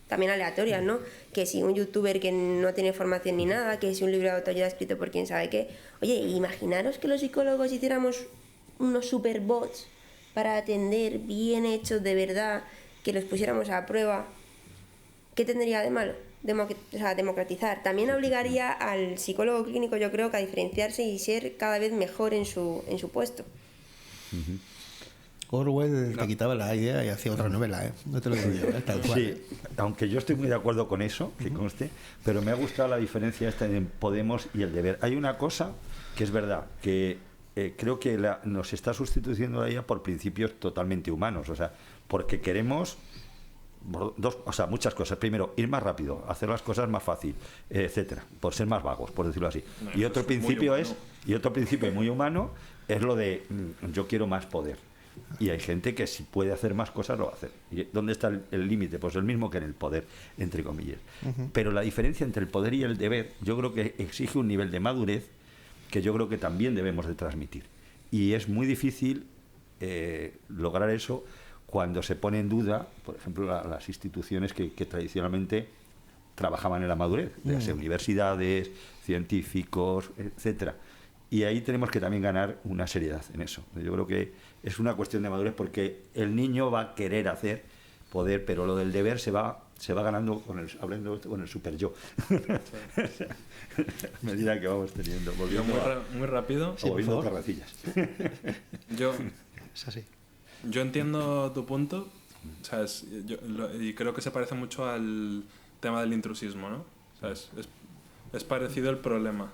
Speaker 3: también aleatorias, ¿no? Que si un youtuber que no tiene formación ni nada, que si un libro de autoayuda escrito por quién sabe qué. Oye, imaginaros que los psicólogos hiciéramos unos super bots para atender bien hechos de verdad, que los pusiéramos a prueba. ¿Qué tendría de malo? Democratizar. También obligaría al psicólogo clínico, yo creo, que a diferenciarse y ser cada vez mejor en su puesto.
Speaker 2: Orwell te quitaba la idea y hacía otra novela, ¿eh? No te lo digo yo, tal cual.
Speaker 4: Sí, aunque yo estoy muy de acuerdo con eso, que conste, pero me ha gustado la diferencia esta en Podemos y el deber. Hay una cosa que es verdad, que creo que nos está sustituyendo a ella por principios totalmente humanos, o sea, porque queremos muchas cosas. Primero, ir más rápido, hacer las cosas más fácil, etcétera, por ser más vagos, por decirlo así. Y otro principio muy humano es lo de yo quiero más poder. Y hay gente que si puede hacer más cosas lo va a hacer. ¿Y dónde está el límite? Pues el mismo que en el poder, entre comillas. Pero la diferencia entre el poder y el deber, yo creo que exige un nivel de madurez que yo creo que también debemos de transmitir. Y es muy difícil lograr eso cuando se pone en duda, por ejemplo, las instituciones que tradicionalmente trabajaban en la madurez, ya sea universidades, científicos, etcétera. Y ahí tenemos que también ganar una seriedad en eso. Yo creo que es una cuestión de madurez porque el niño va a querer hacer poder, pero lo del deber se va ganando con el super yo. A medida que vamos teniendo.
Speaker 5: Muy rápido.
Speaker 4: Sí, volviendo terracillas.
Speaker 2: Es así.
Speaker 5: Yo entiendo tu punto, ¿sabes? Y creo que se parece mucho al tema del intrusismo, ¿no? ¿Sabes? Es parecido el problema.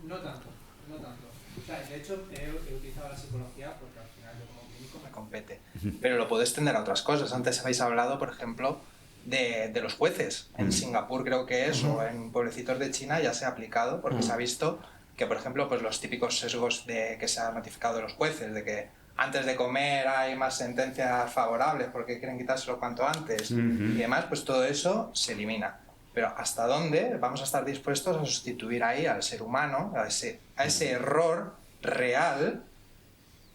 Speaker 6: No tanto. O sea, de hecho, he utilizado la psicología porque al final yo como clínico me compete. Pero lo puedo extender a otras cosas. Antes habéis hablado, por ejemplo, de los jueces. En Singapur creo que es, o en pueblecitos de China ya se ha aplicado porque se ha visto que, por ejemplo, pues los típicos sesgos que se han notificado de los jueces, de que antes de comer hay más sentencias favorables porque quieren quitárselo cuanto antes y demás, pues todo eso se elimina. Pero ¿hasta dónde vamos a estar dispuestos a sustituir ahí al ser humano, a ese error real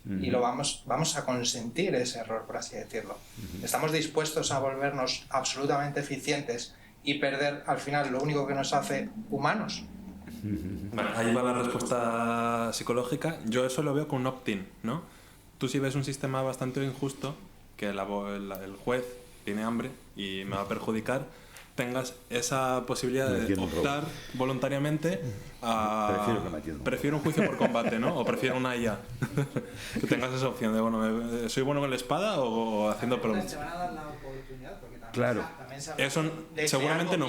Speaker 6: y lo vamos a consentir ese error, por así decirlo? ¿Estamos dispuestos a volvernos absolutamente eficientes y perder al final lo único que nos hace humanos?
Speaker 5: Bueno, ahí va la respuesta psicológica. Yo eso lo veo con un opt-in, ¿no? Tú si ves un sistema bastante injusto, que el juez tiene hambre y me va a perjudicar, tengas esa posibilidad de optar voluntariamente a... Prefiero un juicio por combate, ¿no? O prefiero una IA. Que tengas esa opción de, bueno, ¿soy bueno con la espada o haciendo preguntas?
Speaker 6: Te van a dar la oportunidad porque también,
Speaker 4: claro.
Speaker 5: Eso seguramente no.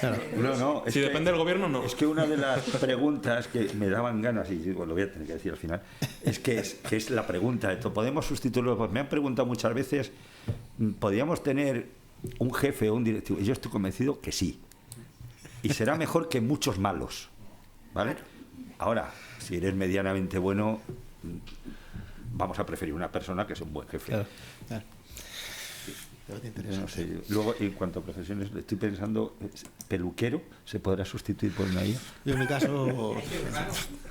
Speaker 4: Claro. No,
Speaker 5: si depende del gobierno, no.
Speaker 4: Es que una de las preguntas que me daban ganas, y digo, lo voy a tener que decir al final, es que es la pregunta. ¿Podemos sustituirlo? Pues me han preguntado muchas veces, ¿podríamos tener un jefe o un directivo? Y yo estoy convencido que sí. Y será mejor que muchos malos. ¿Vale? Ahora, si eres medianamente bueno, vamos a preferir una persona que es un buen jefe.
Speaker 2: Claro.
Speaker 4: No sé, luego, en cuanto a profesiones, estoy pensando, peluquero, ¿se podrá sustituir por una IA?
Speaker 2: Yo en mi caso...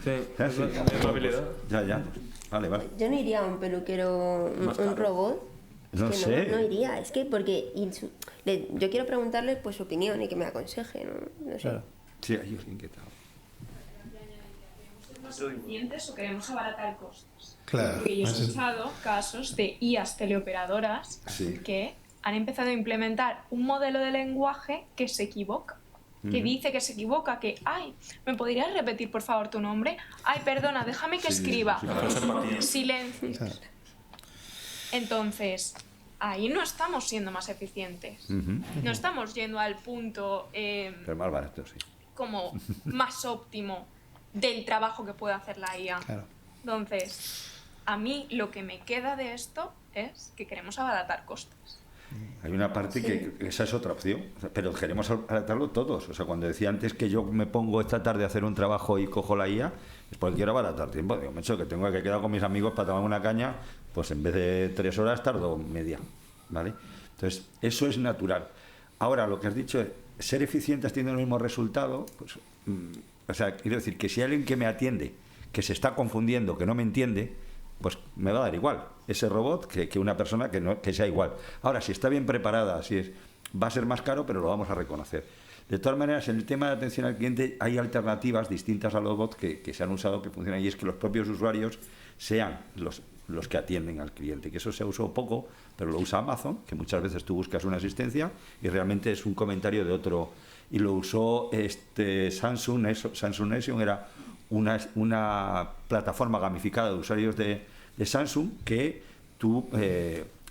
Speaker 5: Sí, es habilidad.
Speaker 4: Ya. Vale.
Speaker 3: Yo no iría a un peluquero, un robot.
Speaker 4: No sé.
Speaker 3: No iría, es que porque yo quiero preguntarle pues su opinión y que me aconseje, no sé.
Speaker 2: Claro.
Speaker 4: Sí, ahí os he inquietado.
Speaker 7: más eficientes o queremos abaratar costos.
Speaker 2: Claro.
Speaker 7: Porque yo he escuchado casos de IAs teleoperadoras que han empezado a implementar un modelo de lenguaje que se equivoca. Que dice que se equivoca, que, ay, ¿me podrías repetir por favor tu nombre? Ay, perdona, déjame que escriba. Silencio. Entonces, ahí no estamos siendo más eficientes. No estamos yendo al punto
Speaker 4: Pero más barato, sí.
Speaker 7: como más óptimo del trabajo que puede hacer la IA.
Speaker 2: Claro.
Speaker 7: Entonces, a mí lo que me queda de esto es que queremos abaratar costes.
Speaker 4: Hay una parte que esa es otra opción, pero queremos abaratarlo todos. O sea, cuando decía antes que yo me pongo esta tarde a hacer un trabajo y cojo la IA, es porque quiero abaratar tiempo. Digo, macho, que tengo que quedar con mis amigos para tomar una caña, pues en vez de 3 horas tardo media, ¿vale? Entonces, eso es natural. Ahora, lo que has dicho es, ser eficientes teniendo el mismo resultado, pues, o sea, quiero decir que si hay alguien que me atiende, que se está confundiendo, que no me entiende, pues me va a dar igual ese robot que una persona que sea igual. Ahora, si está bien preparada, va a ser más caro, pero lo vamos a reconocer. De todas maneras, en el tema de atención al cliente hay alternativas distintas a los bots que se han usado, que funcionan, y es que los propios usuarios sean los que atienden al cliente, que eso se usó poco, pero lo usa Amazon, que muchas veces tú buscas una asistencia y realmente es un comentario de otro, y lo usó Samsung Nation, era una plataforma gamificada de usuarios de Samsung que tú,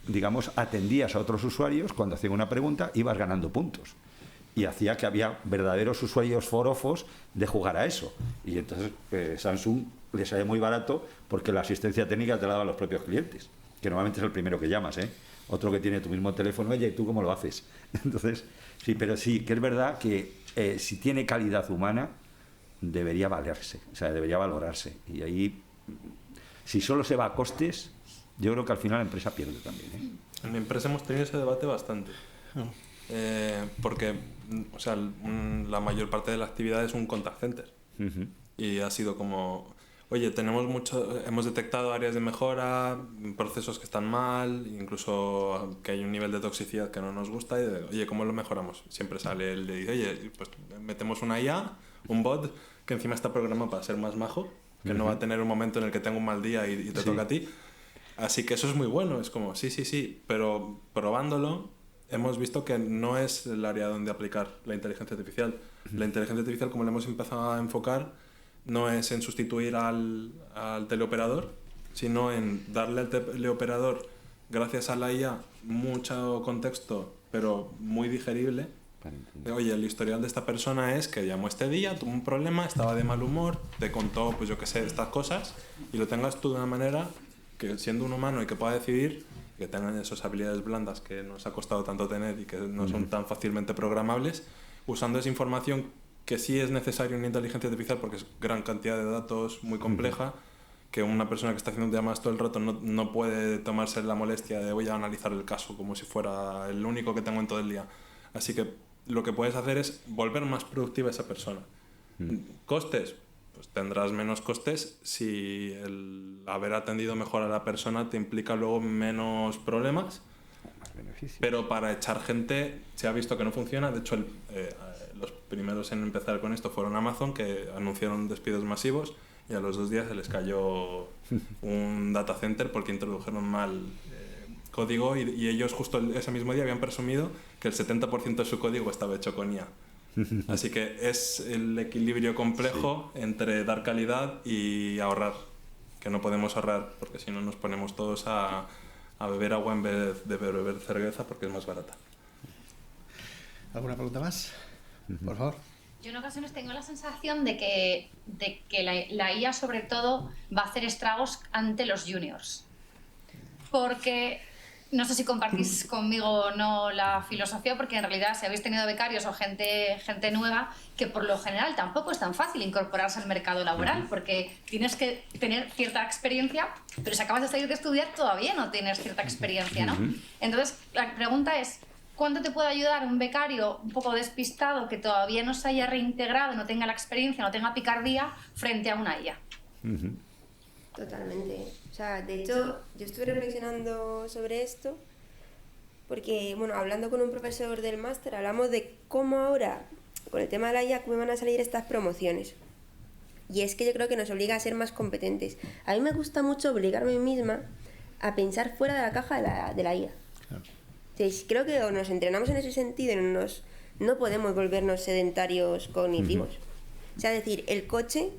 Speaker 4: digamos, atendías a otros usuarios cuando hacían una pregunta, ibas ganando puntos. Y hacía que había verdaderos usuarios forofos de jugar a eso. Y entonces Samsung les sale muy barato porque la asistencia técnica te la daban los propios clientes, que normalmente es el primero que llamas, ¿eh? Otro que tiene tu mismo teléfono, oye, ¿tú cómo lo haces? Entonces, sí, pero sí, que es verdad que si tiene calidad humana, debería valerse, o sea, debería valorarse. Y ahí, si solo se va a costes, yo creo que al final la empresa pierde también, ¿eh?
Speaker 5: En mi empresa hemos tenido ese debate bastante. Porque, o sea, la mayor parte de la actividad es un contact center. Y ha sido como, oye, hemos detectado áreas de mejora, procesos que están mal, incluso que hay un nivel de toxicidad que no nos gusta, y oye, ¿cómo lo mejoramos? Siempre sale el de dice, oye, pues metemos una IA, un bot, que encima está programado para ser más majo, que no va a tener un momento en el que tengo un mal día y te toca a ti. Así que eso es muy bueno, es como, sí, pero probándolo hemos visto que no es el área donde aplicar la inteligencia artificial. La inteligencia artificial, como la hemos empezado a enfocar, no es en sustituir al teleoperador, sino en darle al teleoperador, gracias a la IA, mucho contexto, pero muy digerible. Oye, el historial de esta persona es que llamó este día, tuvo un problema, estaba de mal humor, te contó, pues yo qué sé, estas cosas, y lo tengas tú de una manera que, siendo un humano y que pueda decidir, que tengan esas habilidades blandas que nos ha costado tanto tener y que no son tan fácilmente programables, usando esa información que sí es necesaria una inteligencia artificial porque es gran cantidad de datos, muy compleja, que una persona que está haciendo llamadas todo el rato no puede tomarse la molestia de voy a analizar el caso como si fuera el único que tengo en todo el día. Así que lo que puedes hacer es volver más productiva a esa persona. ¿Costes? Pues tendrás menos costes si el haber atendido mejor a la persona te implica luego menos problemas. Pero para echar gente se ha visto que no funciona. De hecho, los primeros en empezar con esto fueron Amazon, que anunciaron despidos masivos, y a los 2 días se les cayó un data center porque introdujeron mal código y ellos justo ese mismo día habían presumido que el 70% de su código estaba hecho con IA. Así que es el equilibrio complejo entre dar calidad y ahorrar, que no podemos ahorrar porque si no nos ponemos todos a beber agua en vez de beber cerveza porque es más barata.
Speaker 2: ¿Alguna pregunta más? Por favor.
Speaker 8: Yo en ocasiones tengo la sensación de que la IA sobre todo va a hacer estragos ante los juniors. Porque no sé si compartís conmigo o no la filosofía, porque en realidad si habéis tenido becarios o gente nueva, que por lo general tampoco es tan fácil incorporarse al mercado laboral, porque tienes que tener cierta experiencia, pero si acabas de salir de estudiar todavía no tienes cierta experiencia, ¿no? Entonces la pregunta es, ¿cuánto te puede ayudar un becario un poco despistado que todavía no se haya reintegrado, no tenga la experiencia, no tenga picardía frente a una IA?
Speaker 3: Totalmente. O sea, de hecho, yo estuve reflexionando sobre esto porque, bueno, hablando con un profesor del máster, hablamos de cómo ahora, con el tema de la IA, cómo van a salir estas promociones. Y es que yo creo que nos obliga a ser más competentes. A mí me gusta mucho obligarme a mí misma a pensar fuera de la caja de la IA. Claro. Entonces, creo que o nos entrenamos en ese sentido, no podemos volvernos sedentarios cognitivos. O sea, decir, el coche,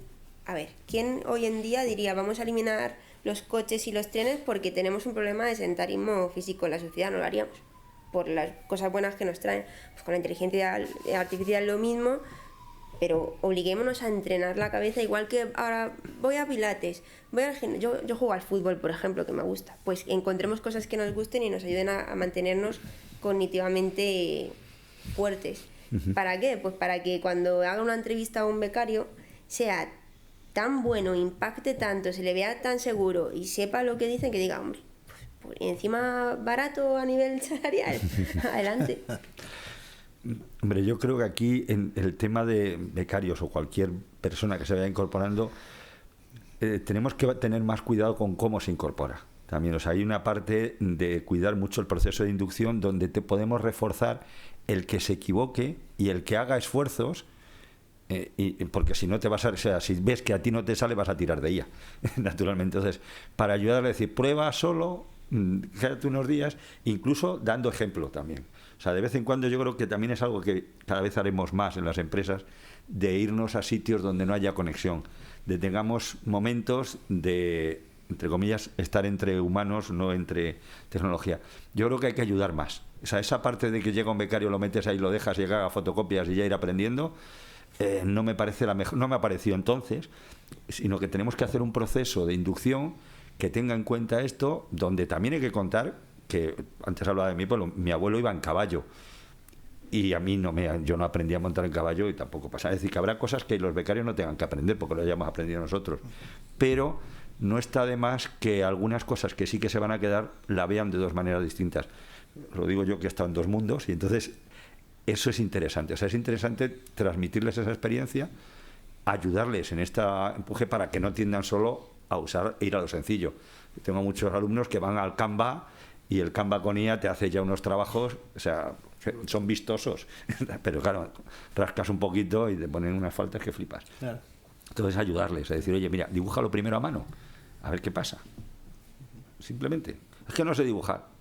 Speaker 3: a ver, ¿quién hoy en día diría vamos a eliminar los coches y los trenes porque tenemos un problema de sedentarismo físico en la sociedad? No lo haríamos, por las cosas buenas que nos traen. Pues con la inteligencia artificial lo mismo, pero obliguémonos a entrenar la cabeza, igual que ahora voy a pilates, yo juego al fútbol, por ejemplo, que me gusta. Pues encontremos cosas que nos gusten y nos ayuden a mantenernos cognitivamente fuertes. ¿Para qué? Pues para que cuando haga una entrevista a un becario sea tan bueno, impacte tanto, se le vea tan seguro y sepa lo que dicen, que diga, hombre, pues encima barato a nivel salarial, adelante.
Speaker 4: Hombre, yo creo que aquí en el tema de becarios o cualquier persona que se vaya incorporando, tenemos que tener más cuidado con cómo se incorpora. También, o sea, hay una parte de cuidar mucho el proceso de inducción donde te podemos reforzar el que se equivoque y el que haga esfuerzos, porque si no te vas a... O sea, si ves que a ti no te sale, vas a tirar de ella, naturalmente. Entonces, para ayudarle a decir, prueba solo, quédate unos días, incluso dando ejemplo también. O sea, de vez en cuando yo creo que también es algo que cada vez haremos más en las empresas, de irnos a sitios donde no haya conexión, de tengamos momentos de, entre comillas, estar entre humanos, no entre tecnología. Yo creo que hay que ayudar más. O sea, esa parte de que llega un becario, lo metes ahí, lo dejas, llega a fotocopias y ya ir aprendiendo, no me parece la mejor, no me ha parecido entonces, sino que tenemos que hacer un proceso de inducción que tenga en cuenta esto, donde también hay que contar que antes hablaba de mí, pues mi abuelo iba en caballo y a mí yo no aprendí a montar en caballo y tampoco pasa. Es decir, que habrá cosas que los becarios no tengan que aprender porque lo hayamos aprendido nosotros, pero no está de más que algunas cosas que sí que se van a quedar la vean de dos maneras distintas. Lo digo yo, que he estado en dos mundos, y entonces eso es interesante. O sea, es interesante transmitirles esa experiencia, ayudarles en este empuje para que no tiendan solo a ir a lo sencillo. Tengo muchos alumnos que van al Canva y el Canva con IA te hace ya unos trabajos, o sea, son vistosos, pero claro, rascas un poquito y te ponen unas faltas que flipas. Claro. Entonces ayudarles a decir, oye, mira, dibújalo primero a mano, a ver qué pasa. Simplemente. Es que no sé dibujar.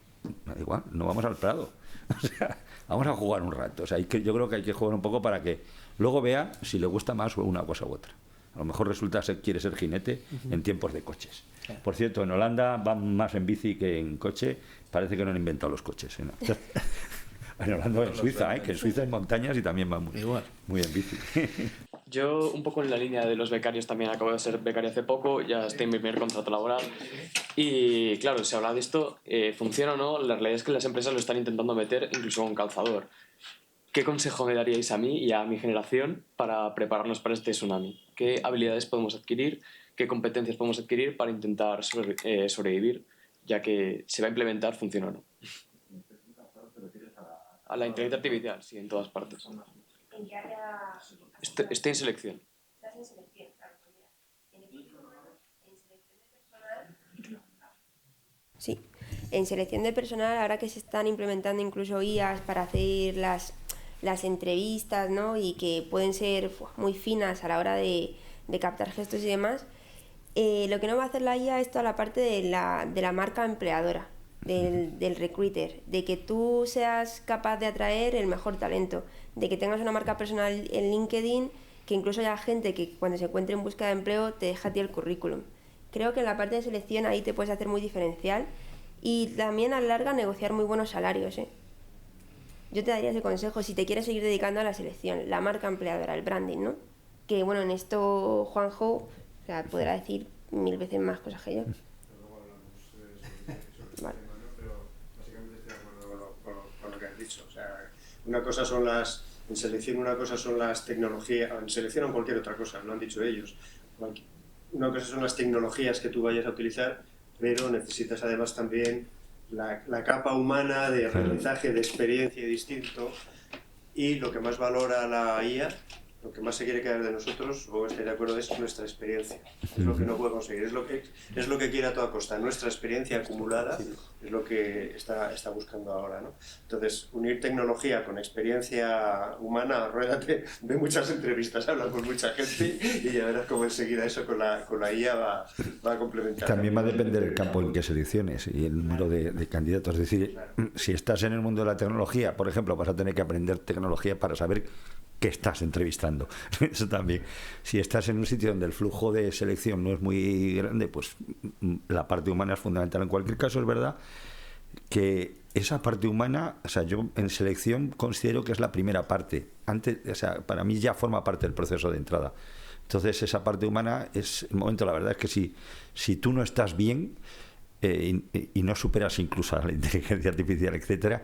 Speaker 4: Da igual, no vamos al Prado. O sea, vamos a jugar un rato. O sea, yo creo que hay que jugar un poco para que luego vea si le gusta más una cosa u otra. A lo mejor quiere ser jinete en tiempos de coches. Por cierto, en Holanda van más en bici que en coche. Parece que no han inventado los coches. ¿No? En Holanda, en Suiza, que en Suiza hay montañas y también van muy en bici.
Speaker 9: Yo, un poco en la línea de los becarios, también acabo de ser becario hace poco, ya estoy en mi primer contrato laboral. Y claro, se habla de esto, ¿funciona o no? La realidad es que las empresas lo están intentando meter incluso con calzador. ¿Qué consejo me daríais a mí y a mi generación para prepararnos para este tsunami? ¿Qué habilidades podemos adquirir? ¿Qué competencias podemos adquirir para intentar sobrevivir, ya que se va a implementar, funciona o no? A la inteligencia artificial, sí, en todas partes.
Speaker 3: ¿En qué área?
Speaker 9: Estoy en selección.
Speaker 3: ¿Estás en selección? Claro, pues mira, en selección de personal... Sí, en selección de personal, ahora que se están implementando incluso IAs para hacer las entrevistas, ¿no? Y que pueden ser muy finas a la hora de captar gestos y demás, lo que no va a hacer la IA es toda la parte de la marca empleadora, del recruiter, de que tú seas capaz de atraer el mejor talento, de que tengas una marca personal en LinkedIn, que incluso haya gente que cuando se encuentre en búsqueda de empleo te deja a ti el currículum. Creo que en la parte de selección ahí te puedes hacer muy diferencial y también a la larga negociar muy buenos salarios, ¿eh? Yo te daría ese consejo si te quieres seguir dedicando a la selección, la marca empleadora, el branding, ¿no? Que bueno, en esto Juanjo, o sea, podrá decir 1000 veces más cosas que yo.
Speaker 10: Luego hablamos sobre vale. Tema, ¿no? Pero básicamente estoy de acuerdo con lo que has dicho. O sea, una cosa son en selección una cosa son las tecnologías, en selección o cualquier otra cosa, lo han dicho ellos. Una cosa son las tecnologías que tú vayas a utilizar, pero necesitas además también la capa humana de aprendizaje, de experiencia distinto, y lo que más valora la IA lo que más se quiere quedar de nosotros, supongo que estáis de acuerdo, es nuestra experiencia. Es lo que no puede conseguir, es lo que quiere a toda costa. Nuestra experiencia acumulada es lo que está buscando ahora, ¿no? Entonces, unir tecnología con experiencia humana, ruédate, ve muchas entrevistas, habla con mucha gente y ya verás cómo enseguida eso con la IA va a complementar.
Speaker 4: También va a depender del campo en que selecciones y el número de candidatos. Es decir, si estás en el mundo de la tecnología, por ejemplo, vas a tener que aprender tecnología para saber que estás entrevistando. Eso también. Si estás en un sitio donde el flujo de selección no es muy grande, pues la parte humana es fundamental. En cualquier caso, es verdad que esa parte humana, o sea, yo en selección considero que es la primera parte. Antes, o sea, para mí ya forma parte del proceso de entrada. Entonces, esa parte humana es el momento. La verdad es que si tú no estás bien y no superas incluso a la inteligencia artificial, etcétera,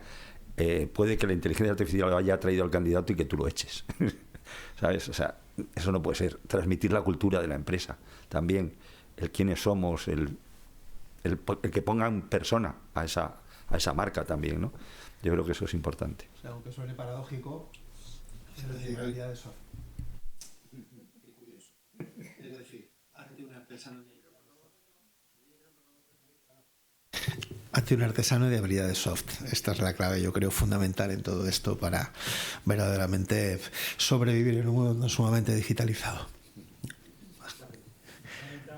Speaker 4: puede que la inteligencia artificial haya traído al candidato y que tú lo eches. ¿Sabes? O sea, eso no puede ser. Transmitir la cultura de la empresa. También el quiénes somos, el que pongan persona a esa marca también, ¿no? Yo creo que eso es importante.
Speaker 2: O sea, aunque suene paradójico, es decir, habilidad de soft. Es decir, hazte un artesano de habilidades soft. Esta es la clave, yo creo, fundamental en todo esto para verdaderamente sobrevivir en un mundo sumamente digitalizado.
Speaker 11: Está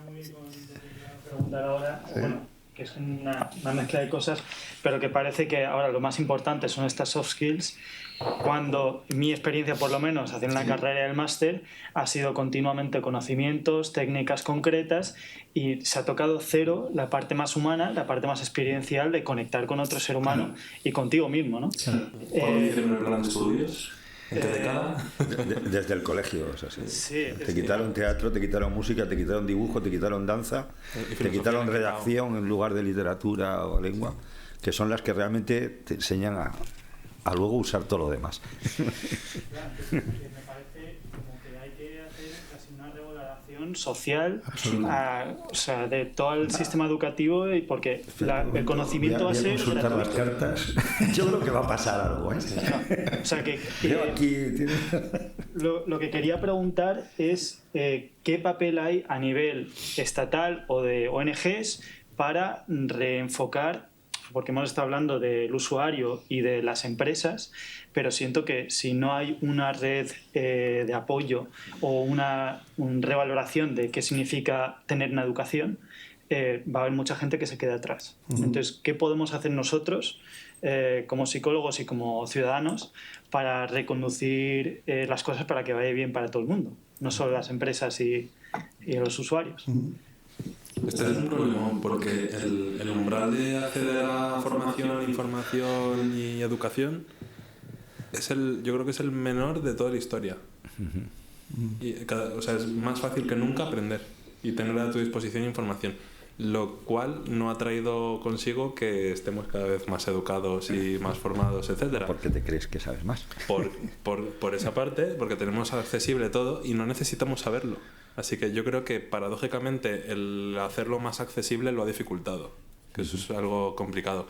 Speaker 11: muy bien con lo que preguntar ahora, ¿sí? Bueno, que es una mezcla de cosas, pero que parece que ahora lo más importante son estas soft skills, cuando mi experiencia, por lo menos, haciendo la carrera del máster, ha sido continuamente conocimientos, técnicas concretas, y se ha tocado cero la parte más humana, la parte más experiencial de conectar con otro ser humano y contigo mismo, ¿no?
Speaker 5: ¿Cuándo hicieron el plan de estudios? ¿En qué década?
Speaker 4: Desde el colegio, o sea, sí.
Speaker 11: Sí,
Speaker 4: te quitaron teatro, te quitaron música, te quitaron dibujo, te quitaron danza, te quitaron redacción en lugar de literatura o lengua, que son las que realmente te enseñan a luego usar todo lo demás.
Speaker 11: Me parece como que hay que hacer casi una revaloración social o sea, de todo el sistema educativo, y porque el conocimiento va a ser
Speaker 4: consultar las cartas. Yo creo que va a pasar algo, ¿eh?
Speaker 11: O sea, que
Speaker 4: aquí
Speaker 11: lo que quería preguntar es qué papel hay a nivel estatal o de ONGs para reenfocar, porque hemos estado hablando del usuario y de las empresas, pero siento que si no hay una red de apoyo o una revaloración de qué significa tener una educación, va a haber mucha gente que se quede atrás. Entonces, ¿qué podemos hacer nosotros como psicólogos y como ciudadanos para reconducir las cosas para que vaya bien para todo el mundo? No solo las empresas y los usuarios.
Speaker 5: Este es un problema porque el umbral de acceder a formación, información y educación yo creo que es el menor de toda la historia. O sea, es más fácil que nunca aprender y tener a tu disposición información, lo cual no ha traído consigo que estemos cada vez más educados y más formados, etcétera.
Speaker 4: Porque te crees que sabes más.
Speaker 5: Por esa parte, porque tenemos accesible todo y no necesitamos saberlo. Así que yo creo que paradójicamente el hacerlo más accesible lo ha dificultado, que eso es algo complicado.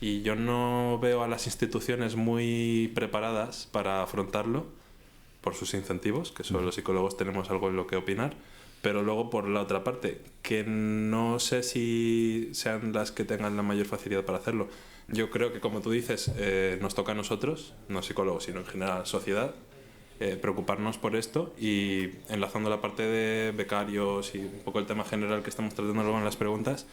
Speaker 5: Y yo no veo a las instituciones muy preparadas para afrontarlo por sus incentivos, que solo los psicólogos tenemos algo en lo que opinar, pero luego por la otra parte, que no sé si sean las que tengan la mayor facilidad para hacerlo. Yo creo que, como tú dices, nos toca a nosotros, no psicólogos, sino en general sociedad, preocuparnos por esto, y enlazando la parte de becarios y un poco el tema general que estamos tratando luego en las preguntas,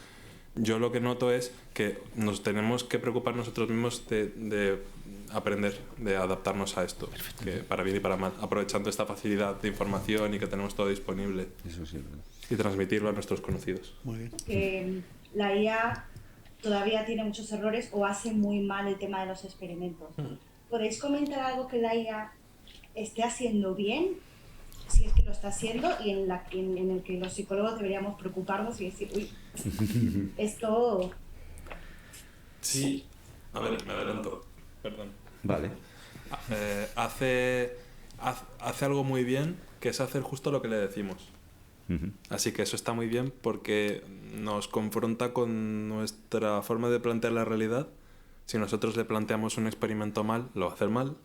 Speaker 5: yo lo que noto es que nos tenemos que preocupar nosotros mismos de aprender, de adaptarnos a esto, que para bien y para mal, aprovechando esta facilidad de información y que tenemos todo disponible.
Speaker 4: Eso sí, ¿verdad?
Speaker 5: Y transmitirlo a nuestros conocidos.
Speaker 2: Muy bien.
Speaker 12: La IA todavía tiene muchos errores o hace muy mal el tema de los experimentos. ¿Podéis comentar algo que la IA esté haciendo bien, si es que lo está haciendo, y en el que los psicólogos deberíamos preocuparnos y decir, uy, esto...
Speaker 5: Sí, a ver, me adelanto, perdón.
Speaker 4: Vale.
Speaker 5: Hace algo muy bien, que es hacer justo lo que le decimos. Así que eso está muy bien porque nos confronta con nuestra forma de plantear la realidad. Si nosotros le planteamos un experimento mal, lo va a hacer mal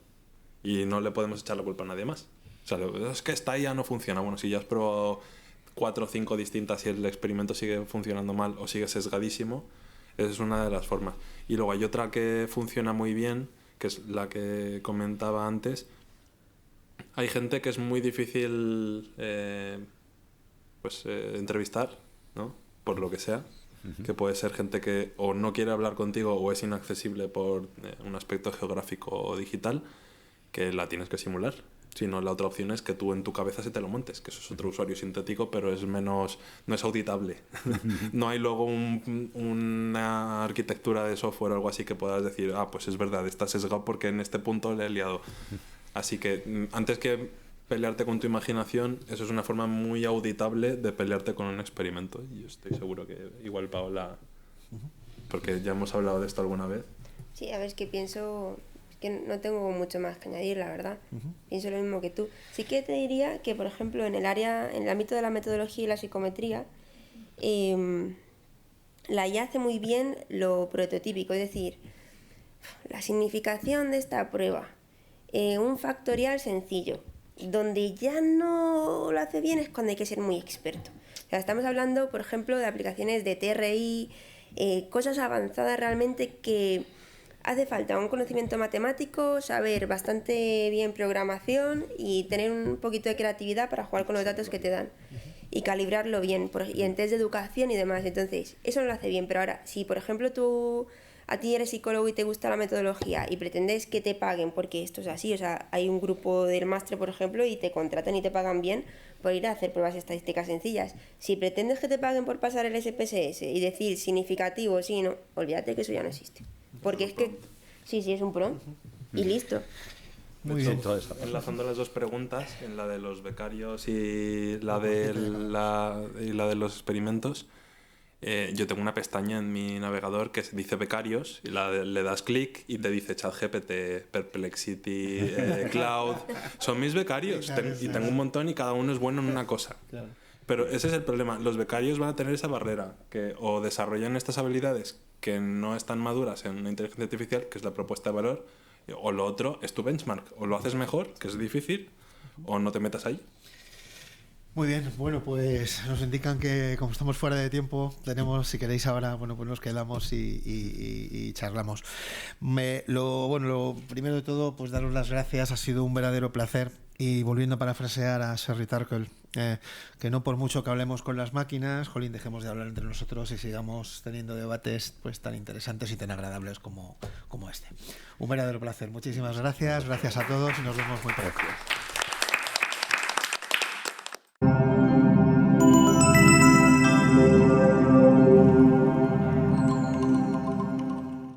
Speaker 5: y no le podemos echar la culpa a nadie más. O sea, es que esta IA no funciona. Bueno, si ya has probado 4 o 5 distintas y el experimento sigue funcionando mal o sigue sesgadísimo, esa es una de las formas. Y luego hay otra que funciona muy bien, que es la que comentaba antes. Hay gente que es muy difícil entrevistar, ¿no? Por lo que sea. Que puede ser gente que o no quiere hablar contigo o es inaccesible por un aspecto geográfico o digital, que la tienes que simular. Si no, la otra opción es que tú en tu cabeza se te lo montes, que eso es otro usuario sintético, pero es menos, no es auditable. No hay luego una arquitectura de software o algo así que puedas decir, pues es verdad, está sesgado porque en este punto le he liado. Así que antes que pelearte con tu imaginación, eso es una forma muy auditable de pelearte con un experimento. Y yo estoy seguro que igual Paola, porque ya hemos hablado de esto alguna vez.
Speaker 3: Sí, a ver, es que pienso que no tengo mucho más que añadir, la verdad. Pienso lo mismo que tú. Sí que te diría que, por ejemplo, en el ámbito de la metodología y la psicometría, la IA hace muy bien lo prototípico, es decir, la significación de esta prueba, un factorial sencillo. Donde ya no lo hace bien es cuando hay que ser muy experto. O sea, estamos hablando, por ejemplo, de aplicaciones de TRI, cosas avanzadas realmente que hace falta un conocimiento matemático, saber bastante bien programación y tener un poquito de creatividad para jugar con los datos que te dan y calibrarlo bien, y en test de educación y demás. Entonces, eso no lo hace bien. Pero ahora, si por ejemplo a ti eres psicólogo y te gusta la metodología y pretendes que te paguen, porque esto es así, o sea, hay un grupo del máster, por ejemplo, y te contratan y te pagan bien por ir a hacer pruebas estadísticas sencillas. Si pretendes que te paguen por pasar el SPSS y decir significativo, sí, no, olvídate que eso ya no existe. Porque es que, sí, es un PROM y listo.
Speaker 5: Muy bien. Enlazando las dos preguntas, en la de los becarios y la de los experimentos, yo tengo una pestaña en mi navegador que dice becarios y le das clic y te dice ChatGPT, Perplexity, Cloud. Son mis becarios y tengo un montón y cada uno es bueno en una cosa. Claro. Pero ese es el problema. Los becarios van a tener esa barrera, que o desarrollan estas habilidades que no están maduras en una inteligencia artificial, que es la propuesta de valor, o lo otro es tu benchmark. O lo haces mejor, que es difícil, o no te metas ahí.
Speaker 2: Muy bien, bueno, pues nos indican que como estamos fuera de tiempo, tenemos, si queréis ahora, bueno, pues nos quedamos y charlamos. Lo primero de todo, pues daros las gracias, ha sido un verdadero placer. Y volviendo a parafrasear a Sherry Turkle, que no por mucho que hablemos con las máquinas, jolín, dejemos de hablar entre nosotros y sigamos teniendo debates pues tan interesantes y tan agradables como este. Un verdadero placer. Muchísimas gracias a todos y nos vemos muy pronto.